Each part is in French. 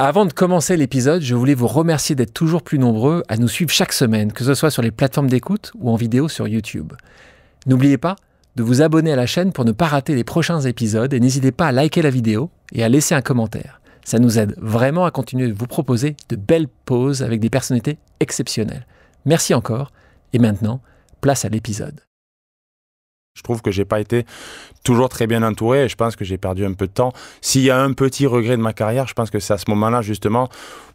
Avant de commencer l'épisode, je voulais vous remercier d'être toujours plus nombreux à nous suivre chaque semaine, que ce soit sur les plateformes d'écoute ou en vidéo sur YouTube. N'oubliez pas de vous abonner à la chaîne pour ne pas rater les prochains épisodes et n'hésitez pas à liker la vidéo et à laisser un commentaire. Ça nous aide vraiment à continuer de vous proposer de belles pauses avec des personnalités exceptionnelles. Merci encore et maintenant, place à l'épisode. Je trouve que j'ai pas été toujours très bien entouré et je pense que j'ai perdu un peu de temps. S'il y a un petit regret de ma carrière, je pense que c'est à ce moment-là justement.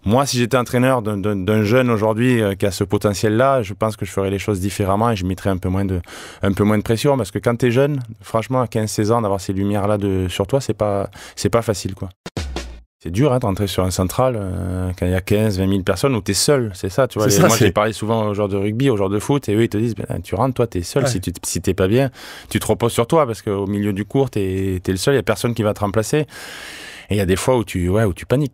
Moi, si j'étais entraîneur d'un jeune aujourd'hui qui a ce potentiel-là, je pense que je ferais les choses différemment et je mettrais un peu moins de pression parce que quand tu es jeune, franchement, à 15-16 ans, d'avoir ces lumières-là sur toi, c'est pas facile, quoi. C'est dur de rentrer sur un central quand il y a 15-20 000 personnes où tu es seul, c'est ça, tu vois. Moi, j'ai parlé souvent aux joueurs de rugby, aux joueurs de foot, et eux, ils te disent, tu rentres, toi, tu es seul, si tu n'es pas bien, tu te reposes sur toi, parce qu'au milieu du cours, tu es le seul, il n'y a personne qui va te remplacer. Et il y a des fois où tu paniques.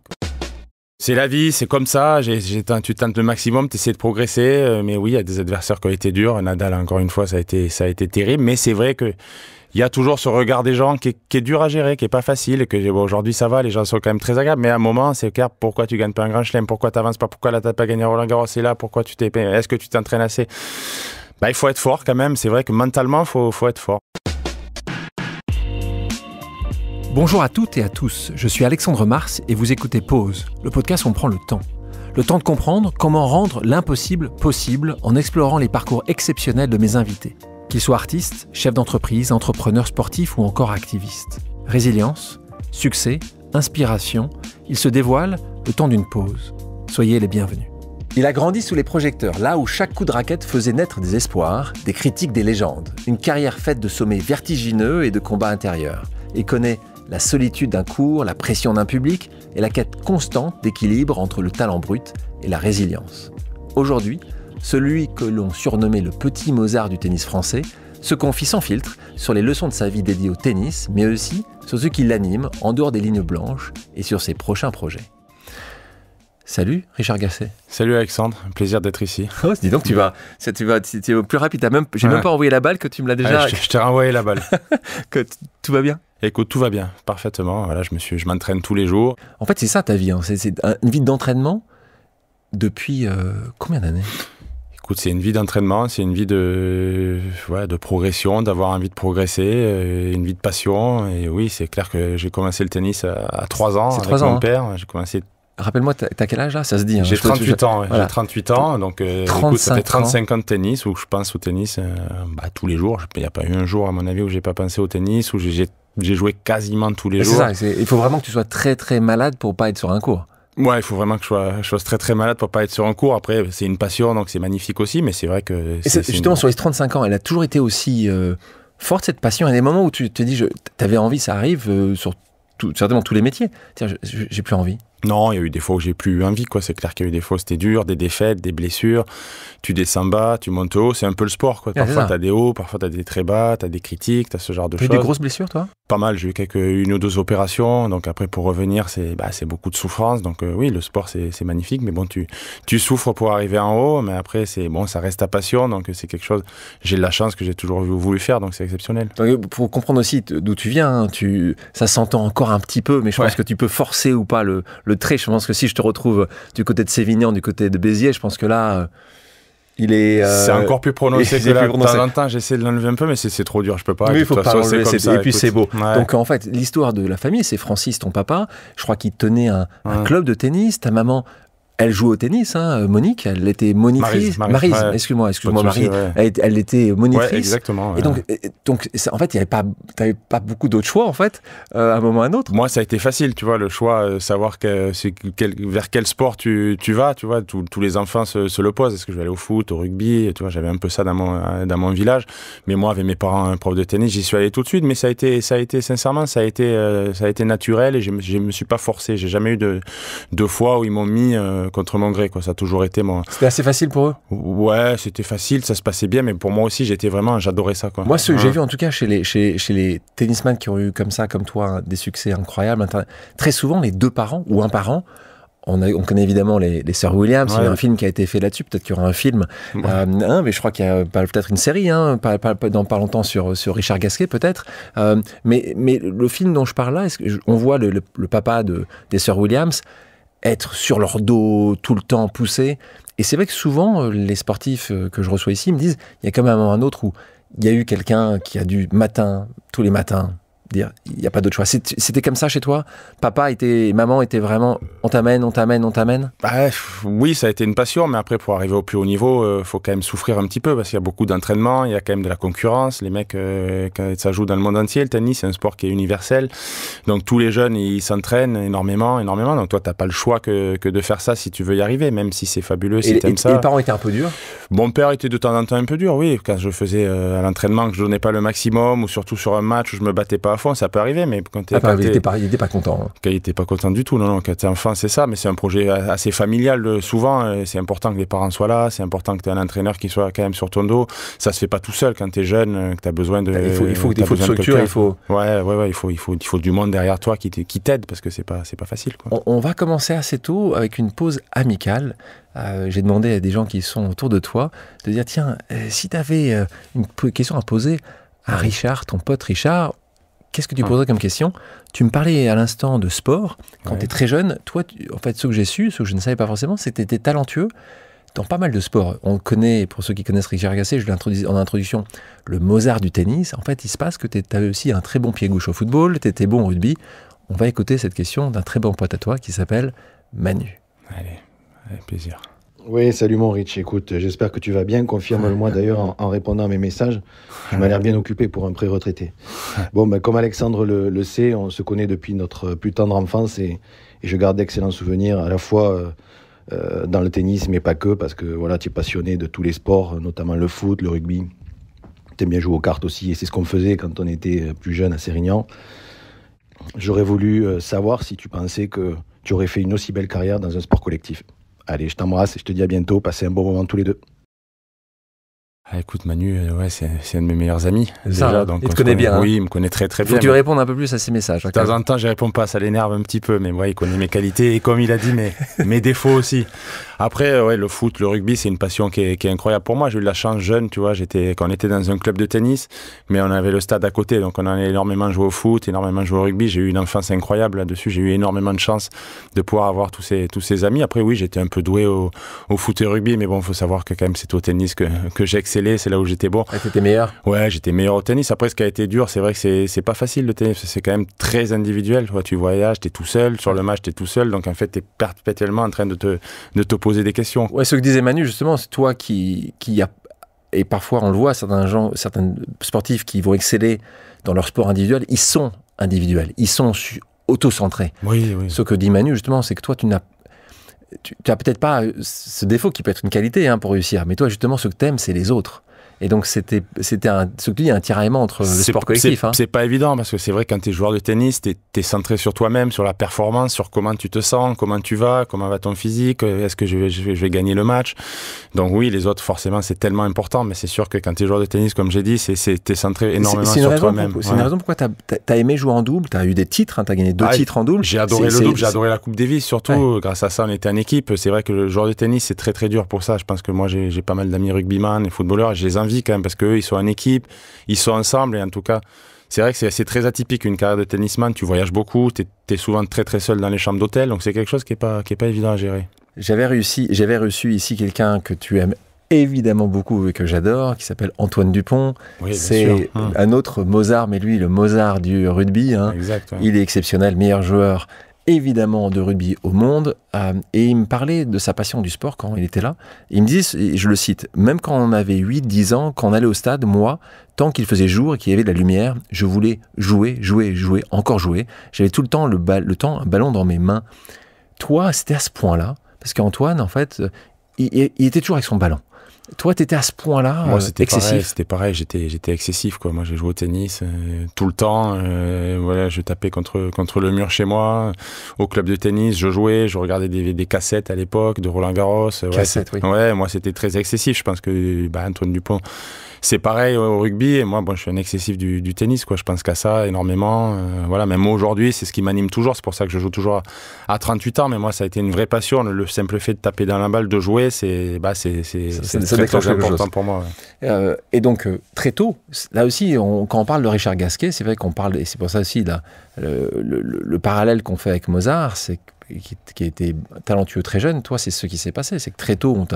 C'est la vie, c'est comme ça, tu tentes le maximum, tu essaies de progresser, mais oui, il y a des adversaires qui ont été durs. Nadal, encore une fois, ça a été terrible, mais c'est vrai que il y a toujours ce regard des gens qui est dur à gérer, qui est pas facile, et que aujourd'hui ça va, les gens sont quand même très agréables, mais à un moment c'est clair, pourquoi tu gagnes pas un grand chelem, pourquoi tu avances pas, pourquoi là t'as pas gagné Roland Garros, c'est là, pourquoi est-ce que tu t'entraînes assez? Il faut être fort quand même, c'est vrai que mentalement faut être fort. Bonjour à toutes et à tous, je suis Alexandre Mars et vous écoutez Pause, le podcast où on prend le temps. Le temps de comprendre comment rendre l'impossible possible en explorant les parcours exceptionnels de mes invités. Qu'ils soient artistes, chefs d'entreprise, entrepreneurs sportifs ou encore activistes. Résilience, succès, inspiration, ils se dévoilent le temps d'une pause. Soyez les bienvenus. Il a grandi sous les projecteurs, là où chaque coup de raquette faisait naître des espoirs, des critiques, des légendes. Une carrière faite de sommets vertigineux et de combats intérieurs. Il connaît la solitude d'un cours, la pression d'un public et la quête constante d'équilibre entre le talent brut et la résilience. Aujourd'hui, celui que l'on surnommait le petit Mozart du tennis français, se confie sans filtre sur les leçons de sa vie dédiées au tennis, mais aussi sur ce qui l'anime en dehors des lignes blanches et sur ses prochains projets. Salut Richard Gasset. Salut Alexandre, un plaisir d'être ici. Oh, dis donc tu vas plus rapide, j'ai même pas envoyé la balle que tu me l'as déjà... Je t'ai renvoyé la balle. Tout va bien? Écoute, tout va bien, parfaitement. Voilà, je m'entraîne tous les jours. En fait, c'est ça ta vie, c'est une vie d'entraînement depuis combien d'années? Écoute, c'est une vie d'entraînement, c'est une vie de progression, d'avoir envie de progresser, une vie de passion. Et oui, c'est clair que j'ai commencé le tennis à 3 ans avec mon père. J'ai commencé... Rappelle-moi, t'as quel âge là? Ça se dit. J'ai 38 ans, voilà. J'ai 38 ans, donc écoute, ça fait 35 ans de tennis où je pense au tennis tous les jours. Il n'y a pas eu un jour, à mon avis, où j'ai pas pensé au tennis, où j'ai joué quasiment tous les jours. C'est ça, il faut vraiment que tu sois très très malade pour pas être sur un cours. Ouais, il faut vraiment que je sois très très malade pour pas être sur un cours. Après, c'est une passion, donc c'est magnifique aussi, mais c'est vrai que... Justement, sur les 35 ans, elle a toujours été aussi forte, cette passion. Il y a des moments où tu te dis, t'avais envie, ça arrive sur certainement tous les métiers. J'ai plus envie. Non, il y a eu des fois où j'ai plus eu envie, quoi. C'est clair qu'il y a eu des fois où c'était dur, des défaites, des blessures. Tu descends bas, tu montes haut, c'est un peu le sport, quoi. Parfois t'as des hauts, parfois t'as des très bas, t'as des critiques, t'as ce genre de choses. Tu as eu des grosses blessures, toi? Pas mal, j'ai eu une ou deux opérations, donc après pour revenir, c'est beaucoup de souffrance. Donc oui, le sport c'est magnifique, mais bon, tu souffres pour arriver en haut, mais après ça reste ta passion, donc c'est quelque chose. J'ai de la chance que j'ai toujours voulu faire, donc c'est exceptionnel. Donc, pour comprendre aussi d'où tu viens, ça s'entend encore un petit peu, mais je pense que tu peux forcer ou pas le trait. Je pense que si je te retrouve du côté de Sévignan, du côté de Béziers, je pense que là, c'est encore plus prononcé que là. De temps en temps, j'essaie de l'enlever un peu, mais c'est trop dur, je peux pas. Oui, il faut pas l'enlever, et puis c'est beau. Ouais. Donc en fait, l'histoire de la famille, c'est Francis, ton papa. Je crois qu'il tenait un club de tennis. Ta maman, elle joue au tennis, Monique, elle était monitrice. Maryse, excuse-moi Marie. Ouais. Elle était monitrice. Ouais, exactement. Ouais. Et donc en fait, t'avais pas beaucoup d'autres choix, en fait, à un moment ou à un autre. Moi, ça a été facile, tu vois, le choix, savoir vers quel sport tu vas, tu vois, tous les enfants se le posent. Est-ce que je vais aller au foot, au rugby? Tu vois, j'avais un peu ça dans mon village. Mais moi, avec mes parents, un prof de tennis, j'y suis allé tout de suite. Mais ça a été sincèrement, ça a été naturel et je me suis pas forcé. J'ai jamais eu de fois où ils m'ont mis contre mon gré, quoi. Ça a toujours été C'était assez facile pour eux? Ouais, c'était facile, ça se passait bien, mais pour moi aussi, j'adorais ça, quoi. Moi, ce que j'ai vu, en tout cas, chez les tennisman qui ont eu comme ça, comme toi, des succès incroyables, très souvent, les deux parents, ou un parent, on connaît évidemment les sœurs Williams, il y a un film qui a été fait là-dessus, peut-être qu'il y aura un film, mais je crois qu'il y a peut-être une série, dans pas longtemps sur Richard Gasquet peut-être, mais le film dont je parle là, on voit le papa des sœurs Williams. être sur leur dos tout le temps, poussé. Et c'est vrai que souvent, les sportifs que je reçois ici me disent, il y a quand même un autre où il y a eu quelqu'un qui a dû tous les matins, dire, il n'y a pas d'autre choix. C'était comme ça chez toi? Maman étaient vraiment, on t'amène, on t'amène, on t'amène? Bah, oui, ça a été une passion, mais après, pour arriver au plus haut niveau, faut quand même souffrir un petit peu, parce qu'il y a beaucoup d'entraînement, il y a quand même de la concurrence. Les mecs, ça joue dans le monde entier, le tennis, c'est un sport qui est universel. Donc, tous les jeunes, ils s'entraînent énormément. Donc, toi, t'as pas le choix que de faire ça si tu veux y arriver, même si c'est fabuleux, si t'aimes ça. Et les parents étaient un peu durs? Mon père était de temps en temps un peu dur, oui. Quand je faisais à l'entraînement, que je donnais pas le maximum, ou surtout sur un match où je me battais pas à fond, ça peut arriver, mais quand il était pas content. Hein. Quand il était pas content du tout, non, quand t'es enfant, c'est ça, mais c'est un projet assez familial, souvent, c'est important que les parents soient là, c'est important que t'aies un entraîneur qui soit quand même sur ton dos, ça se fait pas tout seul quand t'es jeune, que t'as besoin de... Il faut de structure, il faut... Ouais, il faut du monde derrière toi qui t'aide, parce que c'est pas facile, quoi. On va commencer assez tôt avec une pause amicale. J'ai demandé à des gens qui sont autour de toi de dire, tiens, si t'avais une question à poser à Richard, ton pote Richard, qu'est-ce que tu poserais comme question? Tu me parlais à l'instant de sport. Quand tu es très jeune, toi, en fait, ce que j'ai su, ce que je ne savais pas forcément, c'est que tu étais talentueux dans pas mal de sports. On connaît, pour ceux qui connaissent Richard Gasquet, je l'ai introduit en introduction, le Mozart du tennis. En fait, il se passe que tu avais aussi un très bon pied gauche au football, tu étais bon au rugby. On va écouter cette question d'un très bon pote à toi qui s'appelle Manu. Allez, avec plaisir. Oui, salut mon Rich, écoute, j'espère que tu vas bien, confirme-le-moi d'ailleurs en répondant à mes messages. Tu m'as l'air bien occupé pour un pré-retraité. Bon, ben, comme Alexandre le sait, on se connaît depuis notre plus tendre enfance et je garde d'excellents souvenirs à la fois dans le tennis, mais pas que, parce que voilà, tu es passionné de tous les sports, notamment le foot, le rugby. Tu aimes bien jouer aux cartes aussi, et c'est ce qu'on faisait quand on était plus jeune à Sérignan. J'aurais voulu savoir si tu pensais que tu aurais fait une aussi belle carrière dans un sport collectif. Allez, je t'embrasse et je te dis à bientôt. Passez un bon moment tous les deux. Ah, écoute, Manu, ouais, c'est un de mes meilleurs amis. Ça, déjà, donc il te connaît bien. Oui, il me connaît très très bien. Faut que tu répondes un peu plus à ces messages. De temps en temps, je réponds pas, ça l'énerve un petit peu, mais ouais, il connaît mes qualités et comme il a dit, mes défauts aussi. Après, ouais, le foot, le rugby, c'est une passion qui est incroyable pour moi. J'ai eu de la chance jeune, tu vois, quand on était dans un club de tennis, mais on avait le stade à côté, donc on a énormément joué au foot, énormément joué au rugby. J'ai eu une enfance incroyable là-dessus. J'ai eu énormément de chance de pouvoir avoir tous ces amis. Après, oui, j'étais un peu doué au foot et au rugby, mais bon, il faut savoir que quand même, c'est au tennis que j'ai excellé, c'est là où j'étais bon. Et t'étais meilleur? Ouais, j'étais meilleur au tennis. Après, ce qui a été dur, c'est vrai que c'est pas facile le tennis, c'est quand même très individuel. Tu voyages, t'es tout seul, sur le match, t'es tout seul, donc en fait, t'es perpétuellement en train de te poser des questions. Ouais, ce que disait Manu, justement, c'est toi qui a, et parfois on le voit, certains sportifs qui vont exceller dans leur sport individuel, ils sont individuels, ils sont auto-centrés. Oui. Ce que dit Manu, justement, c'est que toi, tu n'as peut-être pas ce défaut qui peut être une qualité pour réussir, mais toi, justement, ce que t'aimes, c'est les autres. Et donc, ce que tu dis, un tiraillement entre le sport collectif. C'est pas évident, parce que c'est vrai, quand tu es joueur de tennis, tu es centré sur toi-même, sur la performance, sur comment tu te sens, comment tu vas, comment va ton physique, est-ce que je vais gagner le match. Donc oui, les autres, forcément, c'est tellement important, mais c'est sûr que quand tu es joueur de tennis, comme j'ai dit, tu es centré énormément sur toi-même. C'est une raison pourquoi tu as aimé jouer en double, tu as eu des titres, tu as gagné 2 titres en double. J'ai adoré le double, j'ai adoré la Coupe Davis, surtout, grâce à ça, on était en équipe. C'est vrai que le joueur de tennis, c'est très très dur pour ça. Je pense que moi, j'ai pas mal d'amis rugbyman et footballeurs, et je les envie quand même, parce qu'eux, ils sont en équipe, ils sont ensemble, et en tout cas, c'est vrai que c'est très atypique une carrière de tennisman. Tu voyages beaucoup, tu es souvent très très seul dans les chambres d'hôtel, donc c'est quelque chose qui est pas évident à gérer. J'avais reçu ici quelqu'un que tu aimes évidemment beaucoup et que j'adore, qui s'appelle Antoine Dupont. Oui, c'est un autre Mozart, mais lui, le Mozart du rugby. Exact, ouais. Il est exceptionnel, meilleur joueur évidemment de rugby au monde, et il me parlait de sa passion du sport quand il était là. Il me dit, et je le cite, même quand on avait 8-10 ans, quand on allait au stade, moi, tant qu'il faisait jour et qu'il y avait de la lumière, je voulais jouer, encore jouer. J'avais tout le temps un ballon dans mes mains. Toi, c'était à ce point-là, parce qu'Antoine, en fait, il était toujours avec son ballon. Toi, t'étais à ce point-là, moi, c'était excessif. C'était pareil, j'étais excessif, quoi. Moi, j'ai joué au tennis tout le temps. Voilà, je tapais contre le mur chez moi. Au club de tennis, je jouais, je regardais des cassettes à l'époque de Roland Garros. Cassettes, oui. Ouais, moi, c'était très excessif. Je pense que Antoine Dupont, c'est pareil au rugby. Et moi, je suis un excessif du tennis, quoi. Je pense qu'à ça énormément. Voilà, même moi, aujourd'hui, c'est ce qui m'anime toujours. C'est pour ça que je joue toujours à 38 ans. Mais moi, ça a été une vraie passion. Le simple fait de taper dans la balle, de jouer, c'est très important pour moi. Ouais. Et donc, très tôt, là aussi, quand on parle de Richard Gasquet, c'est vrai qu'on parle, et c'est pour ça aussi, là, le parallèle qu'on fait avec Mozart, c'est qui a été talentueux très jeune, toi, c'est ce qui s'est passé. C'est que très tôt, on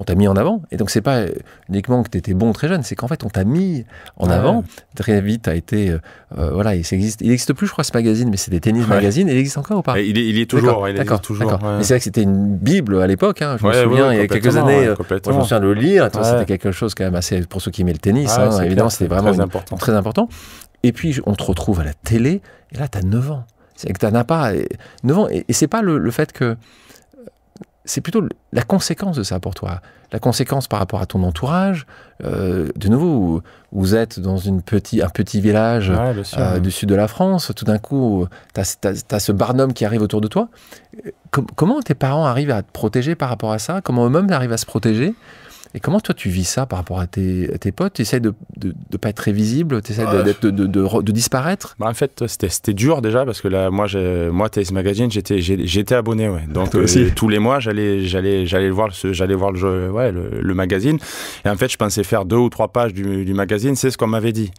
t'a mis en avant. Et donc, c'est pas uniquement que tu étais bon très jeune, c'est qu'en fait, on t'a mis en avant. Très vite, tu as été... voilà, il n'existe plus, je crois, ce magazine, mais c'était Tennis Magazine. Il existe encore ou pas? Il est toujours. D'accord. Mais c'est vrai que c'était une bible à l'époque. Hein. Je me souviens, il y a quelques années, moi, je me souviens de le lire. C'était quelque chose quand même assez... Pour ceux qui aimaient le tennis, évidemment, c'était vraiment très important. Et puis, on te retrouve à la télé, et là, tu as 9 ans. C'est que tu n'en as pas 9 ans. Et c'est pas le fait que... C'est plutôt la conséquence de ça pour toi. La conséquence par rapport à ton entourage. De nouveau, vous êtes dans un petit village du sud de la France. Tout d'un coup, tu as ce Barnum qui arrive autour de toi. Comment tes parents arrivent à te protéger par rapport à ça? Comment eux-mêmes arrivent à se protéger? Et comment toi tu vis ça par rapport à tes potes? Tu essaies de pas être très visible, tu essaies de disparaître? En fait, c'était dur déjà parce que là, moi Tennis Magazine, j'étais abonné, donc tous les mois j'allais voir le magazine. Et en fait, je pensais faire 2 ou 3 pages du magazine, c'est ce qu'on m'avait dit.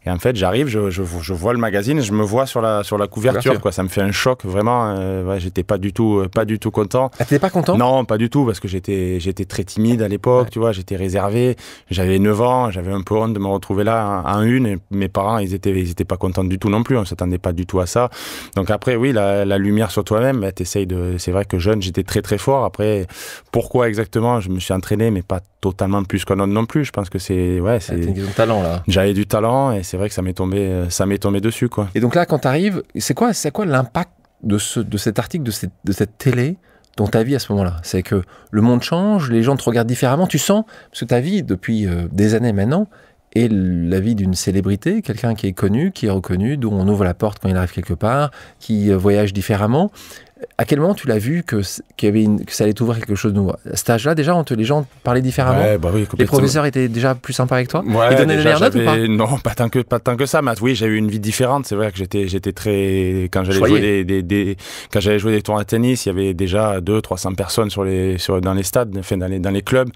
Et en fait, j'arrive, je vois le magazine et je me vois sur la couverture, quoi. Ça me fait un choc, vraiment. J'étais pas du tout content. Ah, t'étais pas content? Non, pas du tout, parce que j'étais très timide à l'époque, tu vois, j'étais réservé. J'avais 9 ans, j'avais un peu honte de me retrouver là en une. Et mes parents, ils étaient pas contents du tout non plus. On s'attendait pas du tout à ça. Donc après, oui, la lumière sur toi-même, c'est vrai que jeune, j'étais très très fort. Après, pourquoi exactement? Je me suis entraîné, mais pas totalement plus qu'un autre non plus. Je pense que c'est t'as une question de talent là. J'avais du talent et c'est vrai que ça m'est tombé dessus, quoi. Et donc là, quand tu arrives, c'est quoi l'impact de cet article, de cette télé dans ta vie à ce moment-là? C'est que le monde change, les gens te regardent différemment, tu sens, parce que ta vie depuis des années maintenant est la vie d'une célébrité, quelqu'un qui est connu, qui est reconnu, dont on ouvre la porte quand il arrive quelque part, qui voyage différemment. À quel moment tu l'as vu que ça allait t'ouvrir quelque chose de nouveau? À cet âge-là, déjà, les gens parlaient différemment? Oui, les professeurs étaient déjà plus sympas avec toi? Ils donnaient des meilleures notes ou pas? Non, pas tant que ça. Mais oui, j'ai eu une vie différente. C'est vrai que j'étais très... Quand j'allais jouer des tournois de tennis, il y avait déjà 200-300 personnes dans les stades, enfin, dans les clubs.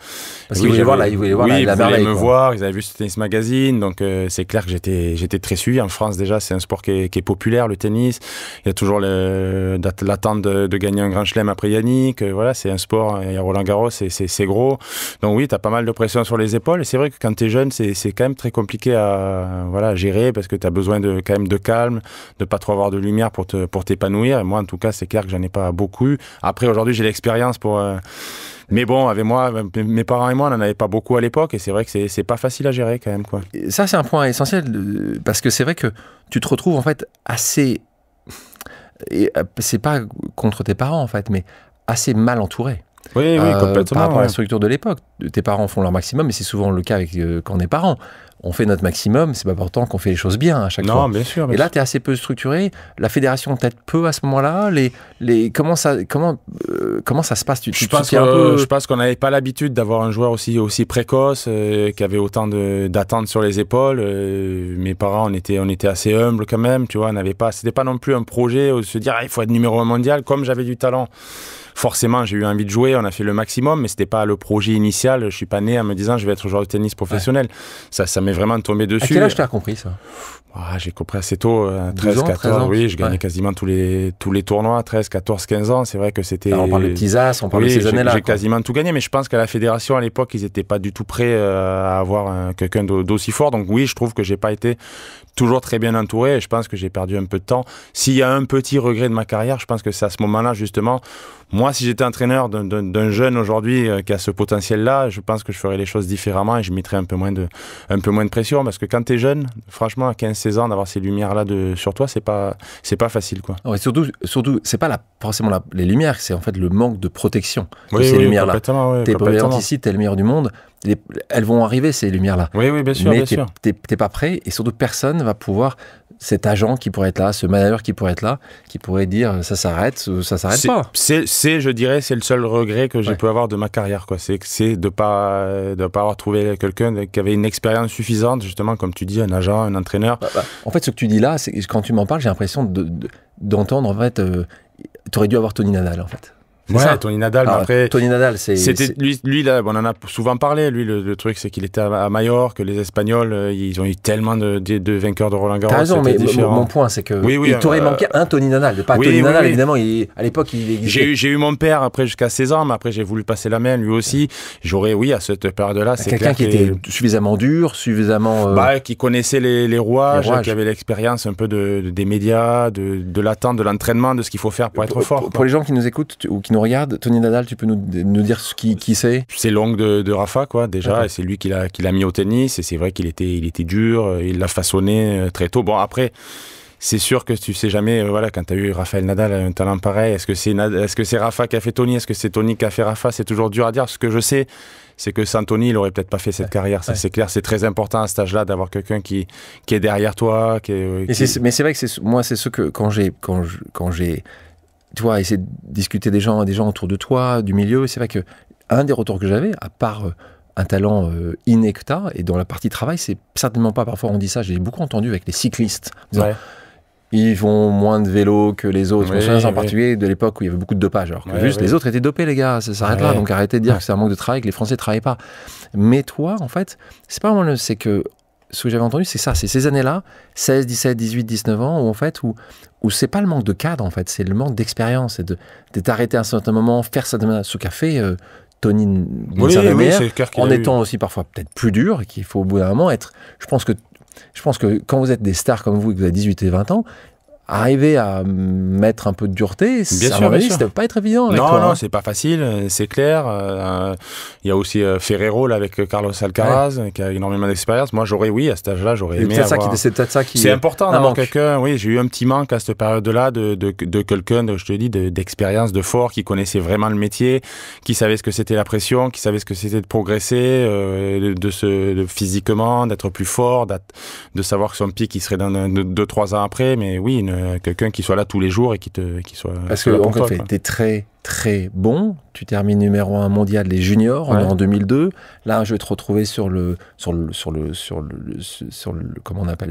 Parce qu'ils voulaient voir la merveille. Ils voulaient me voir, ils avaient vu ce Tennis Magazine. Donc, c'est clair que j'étais très suivi. En France, déjà, c'est un sport qui est populaire, le tennis. Il y a toujours l'attente de gagner un grand chelem après Yannick. Voilà, c'est un sport. Il y a Roland Garros, c'est gros. Donc oui, tu as pas mal de pression sur les épaules. Et c'est vrai que quand tu es jeune, c'est quand même très compliqué à gérer parce que tu as besoin quand même de calme, de pas trop avoir de lumière pour t'épanouir. Et moi, en tout cas, c'est clair que j'en ai pas beaucoup eu. Après, aujourd'hui, j'ai l'expérience pour... Mais bon, avec moi, mes parents et moi, on n'en avait pas beaucoup à l'époque. Et c'est vrai que c'est pas facile à gérer quand même, quoi. Et ça, c'est un point essentiel parce que c'est vrai que tu te retrouves en fait assez... Et c'est pas contre tes parents en fait, mais assez mal entouré. Oui, complètement. Par rapport à la structure de l'époque. Tes parents font leur maximum, mais c'est souvent le cas avec quand on est parents. On fait notre maximum, c'est pas important qu'on fait les choses bien à chaque fois. Non, bien sûr. Et là, tu es assez peu structuré. La fédération peut-être peu à ce moment-là. Comment ça se passe? Je pense qu'on n'avait pas l'habitude d'avoir un joueur aussi précoce, qui avait autant d'attentes sur les épaules. Mes parents, on était assez humbles quand même. Tu vois, c'était pas non plus un projet de se dire il faut être numéro 1 mondial. Comme j'avais du talent, forcément, j'ai eu envie de jouer, on a fait le maximum, mais c'était pas le projet initial. Je suis pas né en me disant je vais être joueur de tennis professionnel. Ça m'est vraiment tombé dessus. À quel âge tu as compris ça? J'ai compris assez tôt, 13, 14, oui, je gagnais quasiment tous les tournois, 13, 14, 15 ans, c'est vrai que c'était... Alors on parle de petits as, on parle de ces années-là. J'ai quasiment tout gagné, mais je pense qu'à la fédération, à l'époque, ils n'étaient pas du tout prêts à avoir quelqu'un d'aussi fort, donc oui, je trouve que j'ai pas été toujours très bien entouré, et je pense que j'ai perdu un peu de temps. S'il y a un petit regret de ma carrière, je pense que c'est à ce moment-là, justement, moi, si j'étais entraîneur d'un jeune aujourd'hui qui a ce potentiel-là, je pense que je ferais les choses différemment et je mettrais un peu moins de pression, parce que quand t'es jeune, franchement, à 15-16 ans, d'avoir ces lumières-là sur toi, c'est pas facile, quoi. Ouais, surtout, c'est pas forcément les lumières, c'est en fait le manque de protection de ces lumières-là. T'es brillant ici, t'es le meilleur du monde, elles vont arriver, ces lumières-là. Oui, bien sûr. Mais t'es pas prêt, et surtout personne va pouvoir... Cet agent qui pourrait être là, ce manager qui pourrait être là, qui pourrait dire ça s'arrête pas. Je dirais, c'est le seul regret que j'ai pu avoir de ma carrière, quoi. C'est de pas avoir trouvé quelqu'un qui avait une expérience suffisante, justement, comme tu dis, un agent, un entraîneur. En fait, ce que tu dis là, c'est quand tu m'en parles, j'ai l'impression d'entendre, en fait, tu aurais dû avoir Tony Nadal, en fait. Ouais, ça. Tony Nadal, mais Alors, après... Tony Nadal, C'était lui là, on en a souvent parlé. Lui, le truc, c'est qu'il était à Majorque, que les Espagnols, ils ont eu tellement de vainqueurs de Roland Garros. T'as raison, mais différent. mon point, c'est que Oui, il t'aurait manqué un Tony Nadal. Pas Tony Nadal, évidemment, à l'époque, il existait. J'ai eu mon père après jusqu'à 16 ans, mais après j'ai voulu passer la main lui aussi. J'aurais, à cette période-là, c'est quelqu'un qui était suffisamment dur, suffisamment... qui connaissait les rouages, qui avait l'expérience un peu des médias, de l'attente, de l'entraînement, de ce qu'il faut faire pour être fort. Pour les gens qui nous écoutent ou qui nous regardent, Tony Nadal, tu peux nous dire qui c'est? C'est l'oncle de Rafa, quoi, déjà, et c'est lui qui l'a mis au tennis, et c'est vrai qu'il était dur, il l'a façonné très tôt. Bon, après, c'est sûr que tu sais jamais, quand tu as eu Rafael Nadal, un talent pareil, est-ce que c'est Rafa qui a fait Tony, est-ce que c'est Tony qui a fait Rafa? C'est toujours dur à dire. Ce que je sais, c'est que sans Tony, il aurait peut-être pas fait cette carrière. Ça, c'est clair, c'est très important à cet âge-là d'avoir quelqu'un qui est derrière toi. Mais c'est vrai que c'est ce que quand j'ai tu vois, essayer de discuter des gens autour de toi, du milieu, c'est vrai que un des retours que j'avais, à part un talent inné que t'as, et dans la partie travail, c'est certainement pas, parfois on dit ça, j'ai beaucoup entendu avec les cyclistes, disant, ils font moins de vélo que les autres. Je me souviens en particulier de l'époque où il y avait beaucoup de dopage, alors que les autres étaient dopés, les gars, ça s'arrête là, donc arrêtez de dire que c'est un manque de travail, que les Français travaillent pas. Mais toi, en fait, c'est pas vraiment c'est que ce que j'avais entendu, c'est ça, c'est ces années-là, 16, 17, 18, 19 ans, où en fait, où c'est pas le manque de cadre, en fait, c'est le manque d'expérience, c'est d'être arrêté à un certain moment, faire ce qu'a fait Tony d'une certaine manière, en étant aussi parfois peut-être plus dur, et qu'il faut au bout d'un moment être... Je pense que quand vous êtes des stars comme vous, et que vous avez 18 et 20 ans, arriver à mettre un peu de dureté, ça ne doit pas être évident. Non, c'est pas facile, c'est clair. Il y a aussi Ferrero là, avec Carlos Alcaraz, qui a énormément d'expérience. Moi, à cet âge-là, j'aurais aimé avoir... C'est peut-être ça qui... C'est important d'avoir quelqu'un, j'ai eu un petit manque à cette période-là de quelqu'un, je te dis, d'expérience, de fort, qui connaissait vraiment le métier, qui savait ce que c'était la pression, qui savait ce que c'était de progresser, physiquement, d'être plus fort, de savoir que son pic, il serait dans 2-3 ans après, mais quelqu'un qui soit là tous les jours et qui soit... Parce que, encore une fois, t'es très, très bon. Tu termines numéro 1 mondial des juniors en 2002. Là, je vais te retrouver sur le comment on appelle,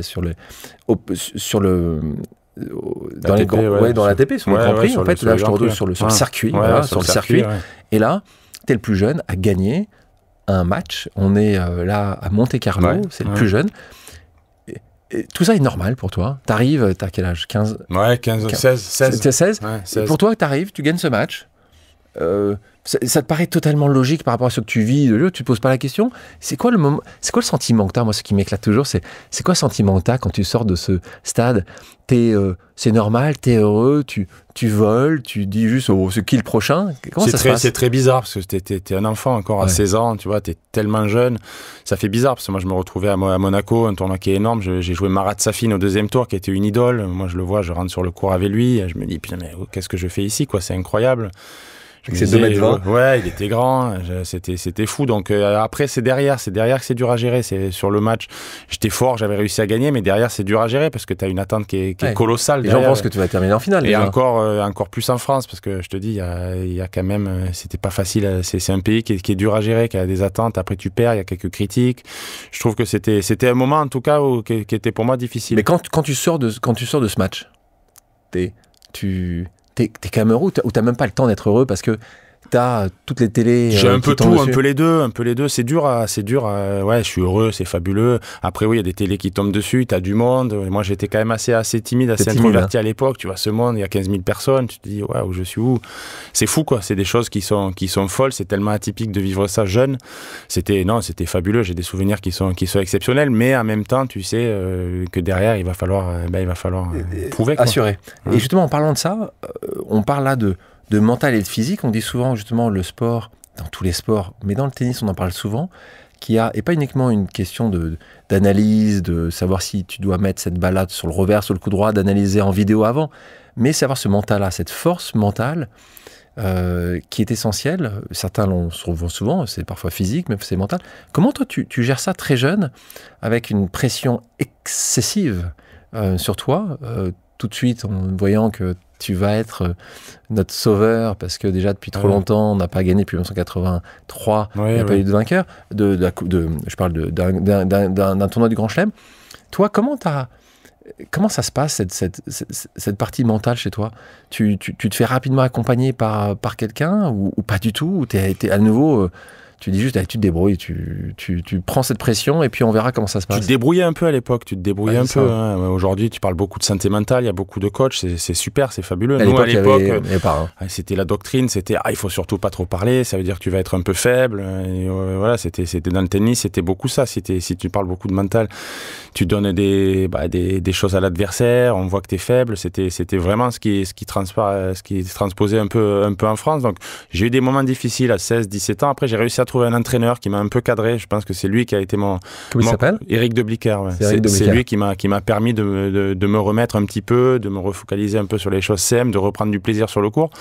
dans l'ATP, sur le Grand Prix. En fait, là, je te retrouve sur le circuit. Sur le circuit. Et là, t'es le plus jeune à gagner un match. On est là à Monte-Carlo, c'est le plus jeune. Et tout ça est normal pour toi. T'arrives, t'as quel âge? 15 16. Ouais, 16. Pour toi, t'arrives, tu gagnes ce match. Ça te paraît totalement logique par rapport à ce que tu vis, tu te poses pas la question. C'est quoi le sentiment que t'as? Moi, ce qui m'éclate toujours, c'est quoi le sentiment que t'as quand tu sors de ce stade? C'est normal, t'es heureux, tu voles, tu dis juste c'est qui le prochain? Comment ça se passe? C'est très bizarre parce que t'es un enfant encore à 16 ans, tu vois, t'es tellement jeune. Ça fait bizarre parce que moi je me retrouvais à Monaco, un tournoi qui est énorme. J'ai joué Marat Safin au deuxième tour, qui était une idole. Moi je le vois, je rentre sur le court avec lui, et je me dis putain mais qu'est-ce que je fais ici quoi? C'est incroyable. C'est 2,20 m. Ouais, il était grand, c'était fou. Donc après, c'est derrière que c'est dur à gérer. C'est sur le match, j'étais fort, j'avais réussi à gagner, mais derrière, c'est dur à gérer parce que tu as une attente qui est colossale. Les gens pensent que tu vas terminer en finale. Et encore plus en France, parce que je te dis, il y a quand même, c'était pas facile. C'est un pays qui est dur à gérer, qui a des attentes. Après, tu perds, il y a quelques critiques. Je trouve que c'était un moment, en tout cas, qui était pour moi difficile. Mais quand tu sors de ce match, t'es quand même heureux ou t'as même pas le temps d'être heureux parce que t'as toutes les télés. J'ai un peu tout, un peu les deux. C'est dur. Ouais, je suis heureux, c'est fabuleux. Après, oui, il y a des télés qui tombent dessus, t'as du monde. Moi, j'étais quand même assez timide, assez introverti à l'époque. Tu vois, ce monde, il y a 15 000 personnes. Tu te dis, ouais, où je suis où? C'est fou, quoi. C'est des choses qui sont folles. C'est tellement atypique de vivre ça jeune. C'était fabuleux. J'ai des souvenirs qui sont exceptionnels. Mais en même temps, tu sais que derrière, il va falloir prouver, quoi. Assurer. Et justement, en parlant de ça, on parle là de mental et de physique. On dit souvent justement le sport, dans tous les sports, mais dans le tennis on en parle souvent, et pas uniquement une question d'analyse, de savoir si tu dois mettre cette balle sur le revers, sur le coup droit, d'analyser en vidéo avant, mais savoir ce mental-là, cette force mentale qui est essentielle. Certains l'ont souvent, c'est parfois physique, mais c'est mental. Comment toi tu gères ça très jeune, avec une pression excessive sur toi, tout de suite en voyant que tu vas être notre sauveur parce que déjà depuis trop longtemps on n'a pas gagné depuis 1983, il n'y a pas eu de vainqueur je parle d'un tournoi du Grand Chelem. Toi, comment t'as Comment ça se passe, cette partie mentale chez toi? Tu te fais rapidement accompagner par quelqu'un ou pas du tout? Ou t'es à nouveau... tu dis juste, allez, tu te débrouilles, tu prends cette pression et puis on verra comment ça se passe. Tu te débrouillais un peu à l'époque, tu te débrouillais un peu. Hein. Aujourd'hui, tu parles beaucoup de santé mentale, il y a beaucoup de coachs, c'est super, c'est fabuleux. Nous, à l'époque, c'était la doctrine, c'était il faut surtout pas trop parler, ça veut dire que tu vas être un peu faible. Et, voilà, c'était dans le tennis, c'était beaucoup ça. Si tu parles beaucoup de mental, tu donnes des choses à l'adversaire, on voit que tu es faible. C'était vraiment ce qui transposait un peu en France. Donc, j'ai eu des moments difficiles à 16, 17 ans. Après, j'ai réussi à trouver un entraîneur qui m'a un peu cadré. Je pense que c'est lui qui a été Comment il s'appelle? Éric de Blicker. Ouais. C'est lui qui m'a permis de me remettre un petit peu, de me refocaliser un peu sur les choses saines, de reprendre du plaisir sur le court.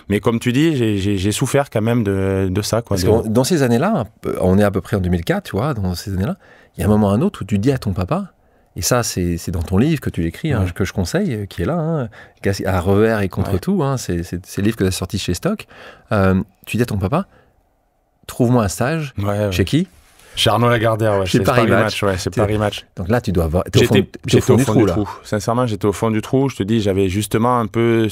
Mais comme tu dis, j'ai souffert quand même de ça. Quoi, Parce que dans ces années-là, on est à peu près en 2004, tu vois, dans ces années-là, il y a un moment ou un autre où tu dis à ton papa, et ça c'est dans ton livre que tu écris, hein, que je conseille, qui est là, hein, à revers et contre tout, hein, c'est le livre que tu as sorti chez Stock. Tu dis à ton papa, trouve-moi un stage. Chez qui? Chez Arnaud Lagardère, chez Paris Match. C'est Paris Match. Donc là, tu dois avoir... J'étais au fond du trou. Sincèrement, j'étais au fond du trou. Je te dis, j'avais justement un peu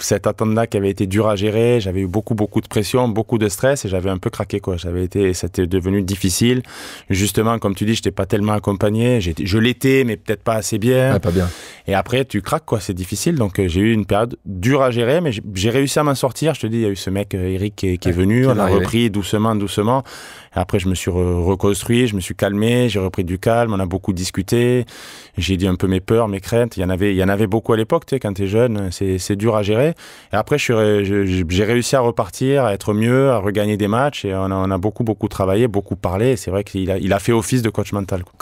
cette attente-là qui avait été dure à gérer. J'avais eu beaucoup de pression, beaucoup de stress et j'avais un peu craqué, quoi. C'était devenu difficile. Justement, comme tu dis, je n'étais pas tellement accompagné. Je l'étais, mais peut-être pas assez bien. Ouais, pas bien. Et après, tu craques, quoi. C'est difficile. Donc, j'ai eu une période dure à gérer, mais j'ai réussi à m'en sortir. Je te dis, il y a eu ce mec, Eric, qui est venu. On a repris doucement. Et après, je me suis reconstruit, je me suis calmé, j'ai repris du calme, on a beaucoup discuté. J'ai dit un peu mes peurs, mes craintes. Il y en avait beaucoup à l'époque, tu sais, quand tu es jeune, c'est dur à gérer. Et après, j'ai réussi à repartir, à être mieux, à regagner des matchs. Et on a beaucoup travaillé, beaucoup parlé. Et c'est vrai qu'il a fait office de coach mental, quoi.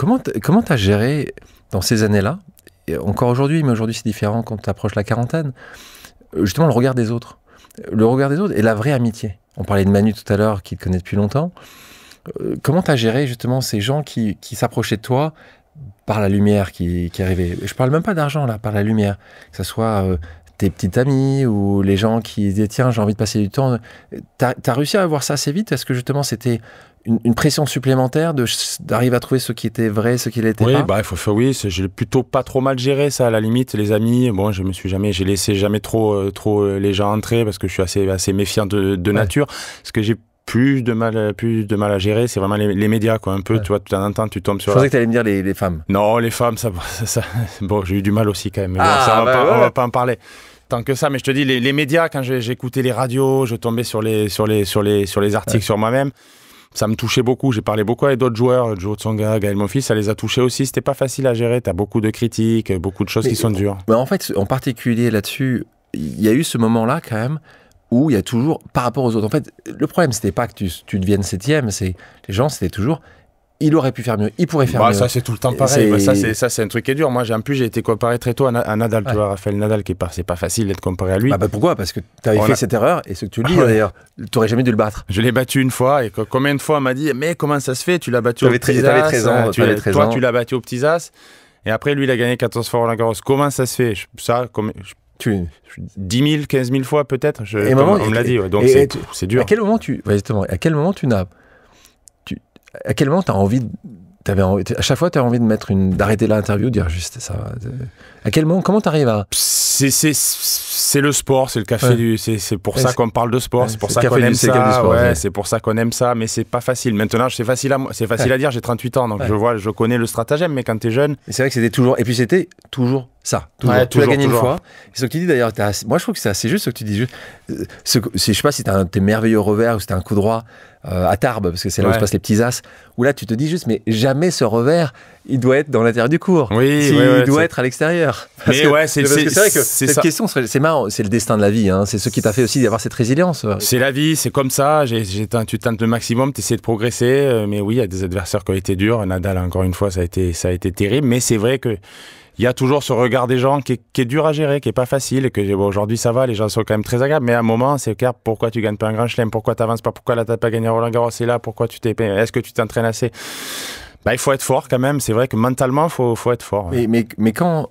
Comment tu as géré dans ces années-là, et encore aujourd'hui, mais aujourd'hui c'est différent quand tu approches la quarantaine, justement le regard des autres? Le regard des autres et la vraie amitié. On parlait de Manu tout à l'heure, qui te connaît depuis longtemps. Comment tu as géré justement ces gens qui s'approchaient de toi par la lumière qui arrivait? Je parle même pas d'argent là, par la lumière. Que ce soit tes petites amies ou les gens qui disaient tiens, j'ai envie de passer du temps. T'as réussi à avoir ça assez vite? Est-ce que justement c'était une pression supplémentaire d'arriver à trouver ce qui était vrai, ce qui l'était pas? J'ai plutôt pas trop mal géré ça, à la limite. Les amis, bon, j'ai laissé jamais trop les gens entrer parce que je suis assez méfiant de nature. Ce que j'ai plus de mal à gérer, c'est vraiment les médias, quoi. Un peu, tu vois, de temps en temps, tu tombes sur... Je pensais que tu allais me dire les femmes. Non, les femmes, ça bon, j'ai eu du mal aussi quand même. Mais on va pas en parler. Tant que ça, mais je te dis, les médias, quand j'écoutais les radios, je tombais sur les articles sur moi-même. Ça me touchait beaucoup. J'ai parlé beaucoup avec d'autres joueurs, Joe Tsonga, Gaël Monfils, ça les a touchés aussi. C'était pas facile à gérer. T'as beaucoup de critiques, beaucoup de choses qui sont dures. Mais en fait, en particulier là-dessus, il y a eu ce moment-là quand même où il y a toujours, par rapport aux autres, en fait, le problème, c'était pas que tu deviennes 7e, les gens, c'était toujours, il aurait pu faire mieux, il pourrait faire mieux. Ça, c'est tout le temps pareil. Ça, c'est un truc qui est dur. Moi, en plus, j'ai été comparé très tôt à Nadal, tu vois, Raphaël Nadal, c'est pas facile d'être comparé à lui. Pourquoi? Parce que tu avais fait cette erreur, et ce que tu dis d'ailleurs, tu n'aurais jamais dû le battre. Je l'ai battu une fois, et combien de fois on m'a dit, mais comment ça se fait? Tu l'as battu au petit as 13 ans. Toi, tu l'as battu au petit as, et après, lui, il a gagné 14 fois Roland Garros. Comment ça se fait? 10 000, 15 000 fois peut-être, on me l'a dit, donc c'est dur. À quel moment tu as envie à chaque fois tu as envie d'arrêter l'interview, de dire juste ça? À quel moment, comment tu arrives à... C'est le sport, c'est le café c'est pour ça qu'on parle de sport, c'est pour ça qu'on aime ça, c'est pour ça qu'on aime ça, mais c'est pas facile. Maintenant, c'est facile à dire, j'ai 38 ans, donc je connais le stratagème, mais quand t'es jeune... C'est vrai que c'était toujours ça. Tu l'as gagné une fois. Et ce que tu dis d'ailleurs, moi je trouve que c'est assez juste ce que tu dis. Je sais pas si t'as tes merveilleux revers ou si t'as un coup droit à Tarbes, parce que c'est là où se passent les petits as, où là tu te dis juste, mais jamais ce revers, il doit être dans l'intérieur du court. Il doit être à l'extérieur. C'est vrai que cette question, c'est marrant, c'est le destin de la vie. Hein. C'est ce qui t'a fait aussi d'avoir cette résilience. C'est la vie, c'est comme ça. Tu tentes le maximum, tu essaies de progresser. Mais oui, il y a des adversaires qui ont été durs. Nadal, encore une fois, ça a été terrible. Mais c'est vrai que il y a toujours ce regard des gens qui est dur à gérer, qui est pas facile, et que aujourd'hui ça va, les gens sont quand même très agréables, mais à un moment c'est clair, pourquoi tu gagnes pas un grand chelem, pourquoi t'avances pas, pourquoi là t'as pas gagné Roland Garros, c'est là, pourquoi est-ce que tu t'entraînes assez? Il faut être fort quand même, c'est vrai que mentalement faut être fort. Ouais. Mais quand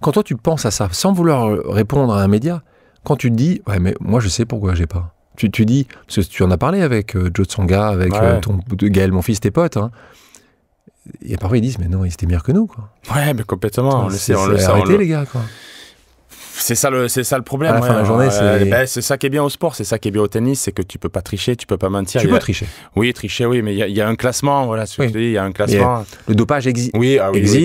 toi tu penses à ça, sans vouloir répondre à un média, quand tu te dis, mais moi je sais pourquoi j'ai pas. Tu dis, parce que tu en as parlé avec Joe Tsonga, avec ton Gaël Monfils, tes potes, hein. Et parfois ils disent mais non, ils étaient meilleurs que nous quoi. Ouais, mais complètement. Arrêtez les gars quoi. C'est ça le problème. À la fin de la journée, c'est ça qui est bien au sport, c'est ça qui est bien au tennis, c'est que tu peux pas tricher, tu peux pas mentir. Tu peux tricher. Oui, tricher, oui, mais il y a un classement, voilà, ce que je te dis, il y a un classement. Le dopage existe,